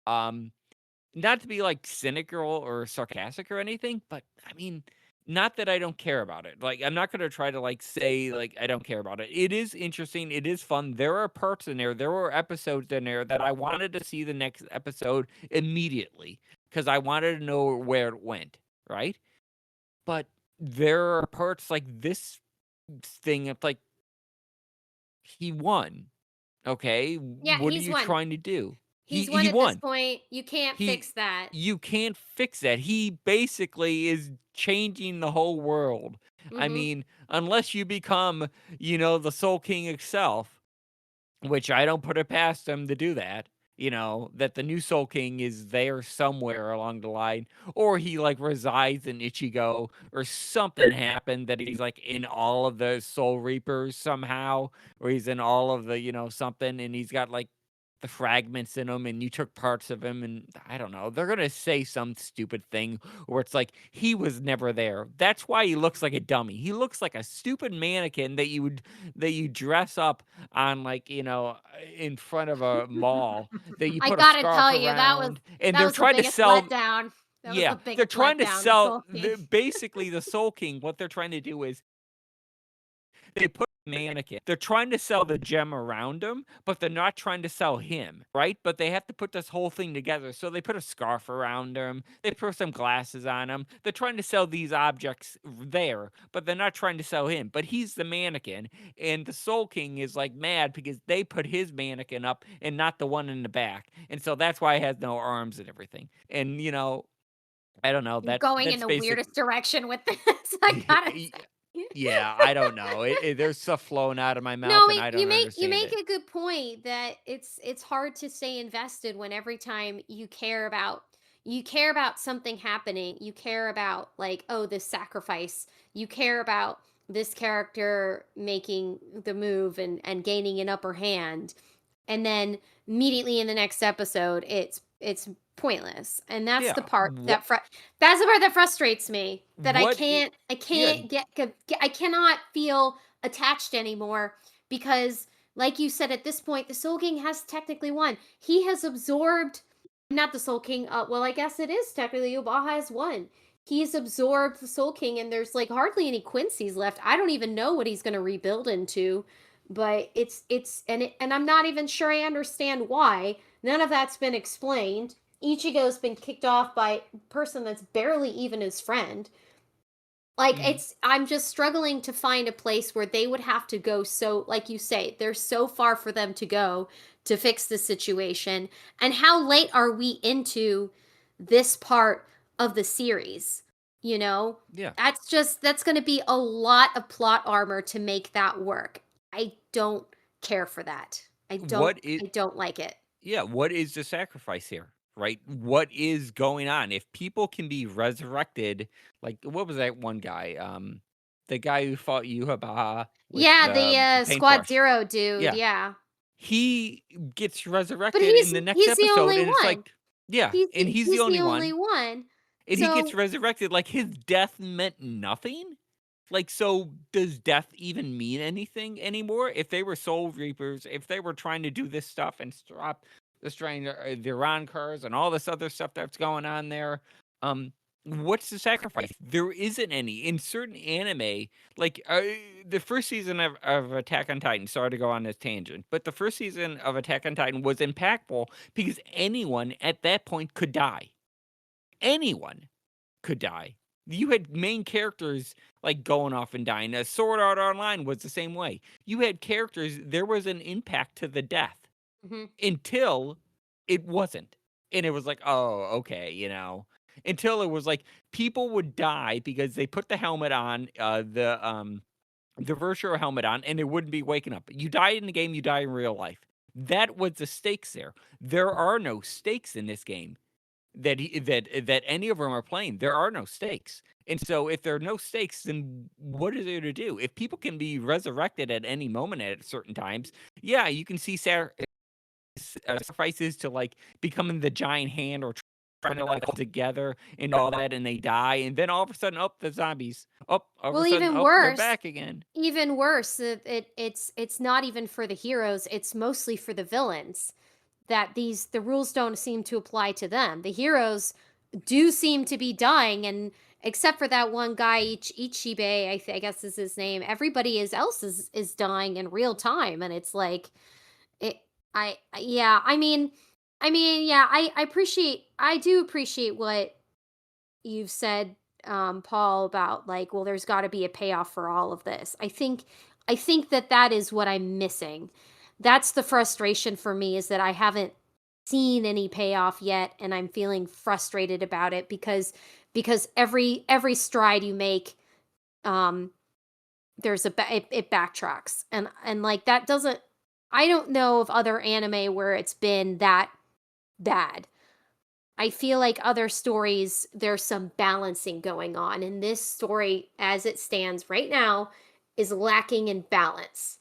Not to be like cynical or sarcastic or anything, but I mean, not that I don't care about it. Like, I'm not going to try to like say like I don't care about it. It is interesting. It is fun. There are parts in there. There were episodes in there that I wanted to see the next episode immediately because I wanted to know where it went. Right. But there are parts like this thing. It's like he won. Okay. Yeah, What are he's you won. trying to do? He's won he at won. this point. You can't fix that. You can't fix that. He basically is changing the whole world. I Mhm. mean, unless you become, the Soul King itself, which I don't put it past him to do that. That the new Soul King is there somewhere along the line, or he like resides in Ichigo, or something happened that he's like in all of the Soul Reapers somehow, or he's in all of the, something, and he's got like the fragments in him, and you took parts of him, and I don't know. They're gonna say some stupid thing where it's like he was never there. That's why he looks like a dummy. He looks like a stupid mannequin that you dress up on like in front of a mall that you I put a gotta scarf tell you, around, and that they're was the trying to biggest sell. letdown. That was Yeah, the biggest they're trying to letdown, the sell Soul King. basically the Soul King. What they're trying to do is they put a mannequin. They're trying to sell the gem around him, but they're not trying to sell him, right? But they have to put this whole thing together. So they put a scarf around him. They put some glasses on him. They're trying to sell these objects there, but they're not trying to sell him. But he's the mannequin, and the Soul King is like mad because they put his mannequin up and not the one in the back, and so that's why he has no arms and everything. And I don't know. You're going in That's the basic. weirdest direction with this. I gotta say. Yeah, I don't know. There's stuff flowing out of my mouth, No, and I don't you understand make it. a good point that it's hard to stay invested when every time you care about something happening, you care about like, oh, this sacrifice, you care about this character making the move and gaining an upper hand, and then immediately in the next episode it's pointless, and that's the Yeah. part What? that's the part that frustrates me, that What? I Yeah. can't I cannot feel attached anymore, because like you said, at this point the Soul King has technically won. He has absorbed, not the Soul King, well, I guess it is technically Yubaha has won. He's absorbed the Soul King, and there's like hardly any Quincy's left. I don't even know what he's going to rebuild into, but and I'm not even sure I understand why. None of that's been explained. Ichigo's been kicked off by a person that's barely even his friend. Like, I'm just struggling to find a place where they would have to go, so like you say, there's so far for them to go to fix the situation. And how late are we into this part of the series? Yeah. That's going to be a lot of plot armor to make that work. I don't care for that. I don't like it. Yeah. What is the sacrifice here? Right? What is going on? If people can be resurrected, like what was that one guy? The guy who fought Yuhabaha with Yeah, the the Squad paintbrush. Zero dude, Yeah. yeah. He gets But resurrected in the next he's the episode, only and it's one. like, yeah, and he's the only one. one. And he gets So resurrected like his death meant nothing. Like, so does death even mean anything anymore? If they were Soul Reapers, if they were trying to do this stuff and stop destroying the Iran cars and all this other stuff that's going on there, what's the sacrifice? There isn't any. In certain anime, like the first season of Attack on Titan, sorry to go on this tangent, but the first season of Attack on Titan was impactful because anyone at that point could die. Anyone could die. You had main characters like going off and dying. Sword Art Online was the same way. You had characters, there was an impact to the death until it wasn't. And it was like, oh, okay, until it was like people would die because they put the helmet on, the virtual helmet on, and it wouldn't be waking up. You die in the game, you die in real life. That was the stakes there. There are no stakes in this game. that any of them are playing. There are no stakes. And so if there are no stakes, then what is there to do? If people can be resurrected at any moment at certain times, yeah, you can see sacrifices to like becoming the giant hand or trying to like hold together and all that, and they die, and then all of a sudden, the zombies. All of Well, a sudden, even they're worse, back again. even worse, it's not even for the heroes, it's mostly for the villains. That the rules don't seem to apply to them. The heroes do seem to be dying, and except for that one guy, Ichibe, I guess is his name, everybody else is dying in real time, and it's like, it. Yeah. Yeah. I do appreciate what you've said, Paul, about like, well, there's got to be a payoff for all of this. I think that is what I'm missing. That's the frustration for me, is that I haven't seen any payoff yet, and I'm feeling frustrated about it because every stride you make, um there's it backtracks, and like that doesn't. I don't know of other anime where it's been that bad. I feel like other stories, there's some balancing going on, and this story, as it stands right now, is lacking in balance.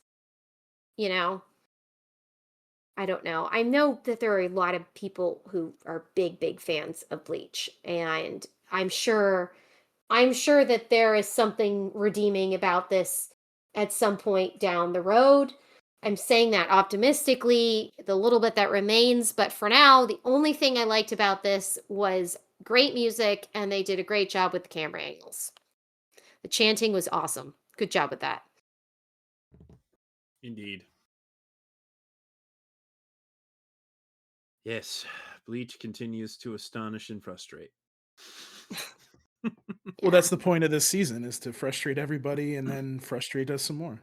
You know, I don't know. I know that there are a lot of people who are big fans of Bleach, and I'm sure that there is something redeeming about this at some point down the road. I'm saying that optimistically, the little bit that remains, but for now, the only thing I liked about this was great music, and they did a great job with the camera angles. The chanting was awesome. Good job with that. Indeed. Yes, Bleach continues to astonish and frustrate. Well, that's the point of this season, is to frustrate everybody and then frustrate us some more.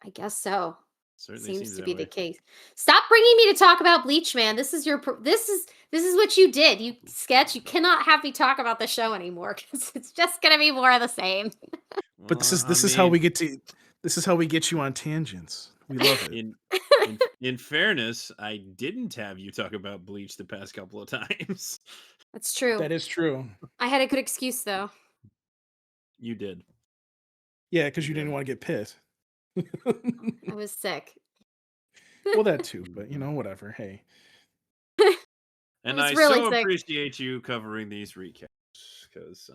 I guess so. Certainly Seems to that be way. the case. Stop bringing me to talk about Bleach, man. This is what you did. You sketch. You cannot have me talk about the show anymore, because it's just gonna be more of the same. But Well, this is how we get you on tangents. We love it. in fairness, I didn't have you talk about Bleach the past couple of times. That's true. That is true. I had a good excuse though. You did. Yeah, because you didn't want to get pissed. I was sick. Well, that too, but whatever. Hey. And was I really so sick. appreciate you covering these recaps, because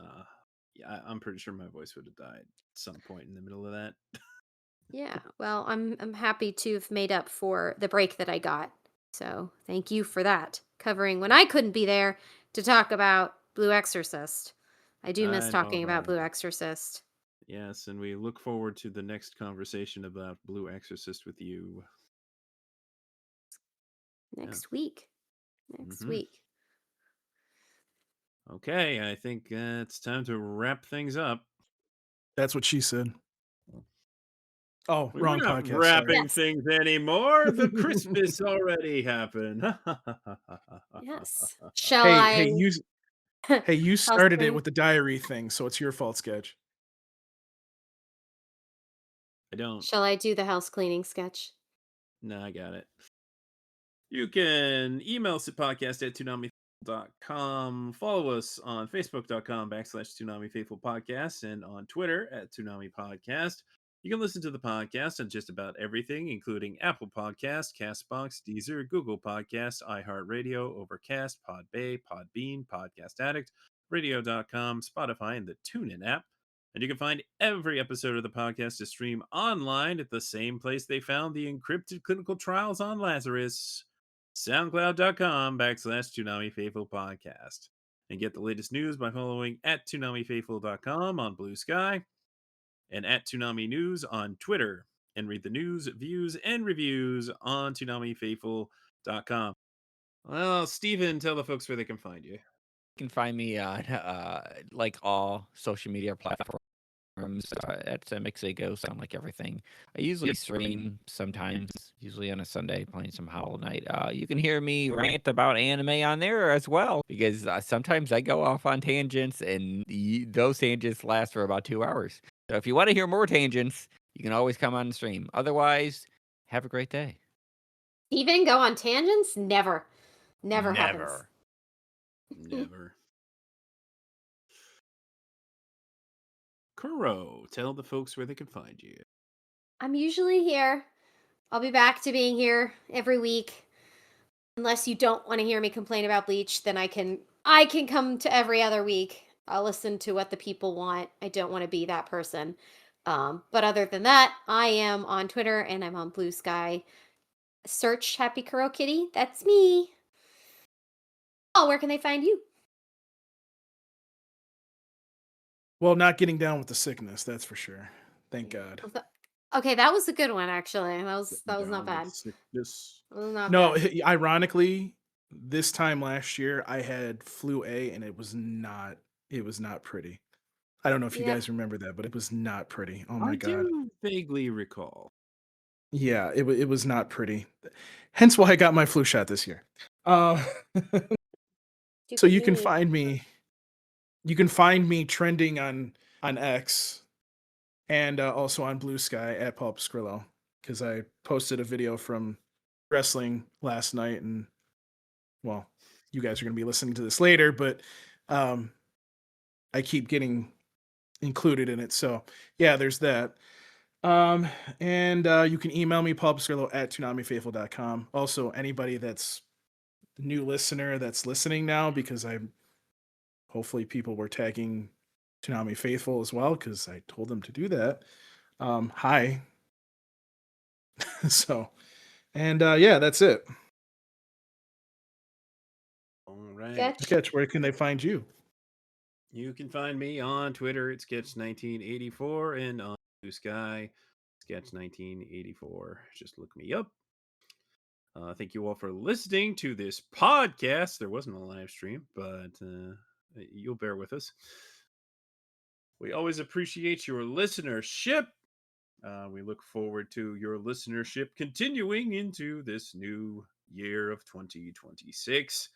yeah, I'm pretty sure my voice would have died at some point in the middle of that. Yeah. Well, I'm happy to have made up for the break that I got. So thank you for that. Covering when I couldn't be there to talk about Blue Exorcist. I do miss I talking know, about right? Blue Exorcist. Yes, and we look forward to the next conversation about Blue Exorcist with you. Next week. Next Mhm. week. Okay, I think it's time to wrap things up. That's what she said. Oh, We're wrong not podcast. wrapping Yes. things anymore. The Christmas already happened. Yes. Shall I? Hey, you started it cleaning? with the diary thing, so it's your fault, Sketch. I don't. Shall I do the house cleaning sketch? No, I got it. You can email us at podcast@toonamifaithful.com. Follow us on facebook.com/toonamifaithfulpodcast and on Twitter @toonamipodcast. You can listen to the podcast on just about everything, including Apple Podcasts, Castbox, Deezer, Google Podcasts, iHeartRadio, Overcast, Podbay, Podbean, Podcast Addict, Radio.com, Spotify, and the TuneIn app. And you can find every episode of the podcast to stream online at the same place they found the encrypted clinical trials on Lazarus, soundcloud.com/Toonami Faithful Podcast. And get the latest news by following @ToonamiFaithful.com on Blue Sky and @Toonami News on Twitter. And read the news, views, and reviews on ToonamiFaithful.com. Well, Steven, tell the folks where they can find you. You can find me on like all social media platforms. That's MXA Ghost on like everything. I usually stream sometimes, usually on a Sunday, playing some Hollow Knight. You can hear me rant about anime on there as well, because sometimes I go off on tangents, and those tangents last for about 2 hours. So if you want to hear more tangents, you can always come on the stream. Otherwise, have a great day. Even go on tangents? Never. Never happens. Never. Kuro, tell the folks where they can find you. I'm usually here. I'll be back to being here every week. Unless you don't want to hear me complain about Bleach, then I can come to every other week. I'll listen to what the people want. I don't want to be that person. But other than that, I am on Twitter and I'm on Blue Sky. Search Happy Kuro Kitty. That's me. Oh, where can they find you? Well, not getting down with the sickness, that's for sure. Thank God. Okay, that was a good one actually. That was Down not with bad. Sickness. That was not No, bad. ironically, this time last year I had flu A and it was not pretty. I don't know if you Yeah. guys remember that, but it was not pretty. Oh I my God. do vaguely recall. Yeah, it was not pretty. Hence why I got my flu shot this year. Uh, so Stupid you can me. find me trending on X and also on Blue Sky at Pulp Skrillo because I posted a video from wrestling last night, and well, you guys are going to be listening to this later, but I keep getting included in it. So yeah, there's that. And you can email me pulpskrillo@toonamifaithful.com. Also, anybody that's new listener that's listening now, because hopefully people were tagging Toonami Faithful as well, because I told them to do that. Hi. So, and yeah, that's it. All right. Sketch. Sketch, where can they find you? You can find me on Twitter at Sketch1984 and on Blue Sky, Sketch1984. Just look me up. Thank you all for listening to this podcast. There wasn't a live stream, but you'll bear with us. We always appreciate your listenership. We look forward to your listenership continuing into this new year of 2026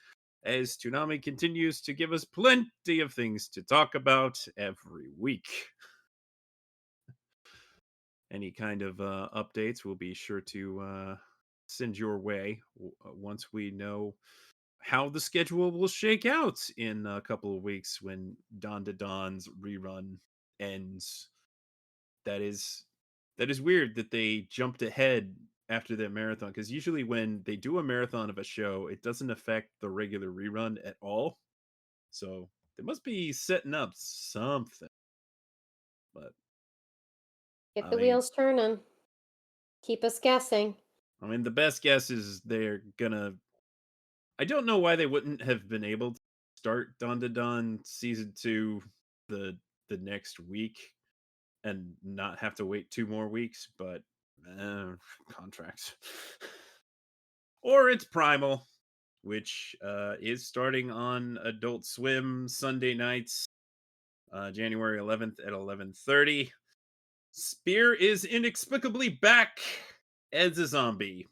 as Toonami continues to give us plenty of things to talk about every week. Any kind of updates, we'll be sure to send your way once we know how the schedule will shake out in a couple of weeks when Dawn to Dawn's rerun ends. That is weird that they jumped ahead after that marathon, because usually when they do a marathon of a show, it doesn't affect the regular rerun at all. So they must be setting up something. But Get I the mean, wheels turning. Keep us guessing. the best guess is they're gonna. I don't know why they wouldn't have been able to start Dawn to Dawn season 2 the next week and not have to wait 2 more weeks, but contracts. Or it's Primal, which is starting on Adult Swim Sunday nights, January 11th at 11:30. Spear is inexplicably back as a zombie.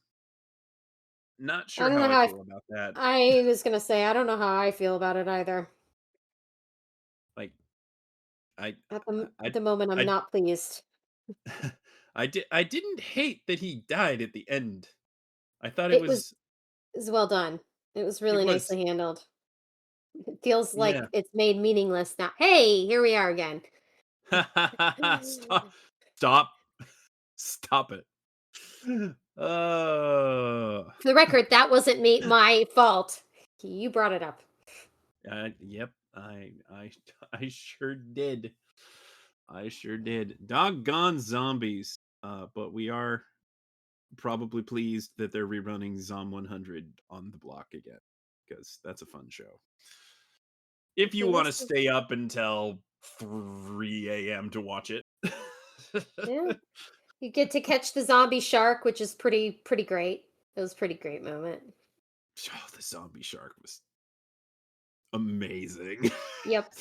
Not I sure don't know how how I I, feel about that. I was gonna say I don't know how I feel about it either. Like, I, At I, the moment, I'm I, not pleased. I didn't hate that he died at the end. I thought It was well done. It was it really was, nicely handled. It feels yeah. like it's made meaningless now. Hey, here we are again. Stop, stop, stop it. Oh, For the record, that wasn't my fault. You brought it up. yep. I sure did. I sure did. Doggone zombies. But we are probably pleased that they're rerunning Zom 100 on the block again, because that's a fun show. If you It want to is. stay up until 3 a.m. to watch it. Yeah. You get to catch the zombie shark, which is pretty great. It was a pretty great moment. Oh, the zombie shark was amazing. Yep.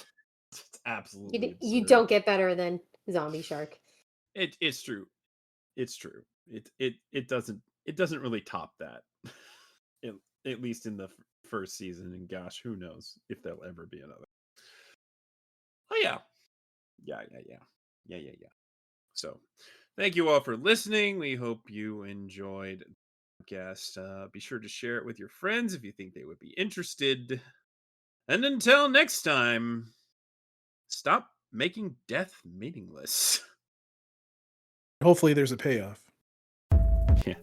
It's absolutely You absurd. don't get better than zombie shark. It's true. It's true. It doesn't really top that. at, at least in the first season, and gosh, who knows if there'll ever be another. Oh yeah. Yeah. So, thank you all for listening. We hope you enjoyed the podcast. Be sure to share it with your friends if you think they would be interested. And until next time, stop making death meaningless. Hopefully there's a payoff. Yeah.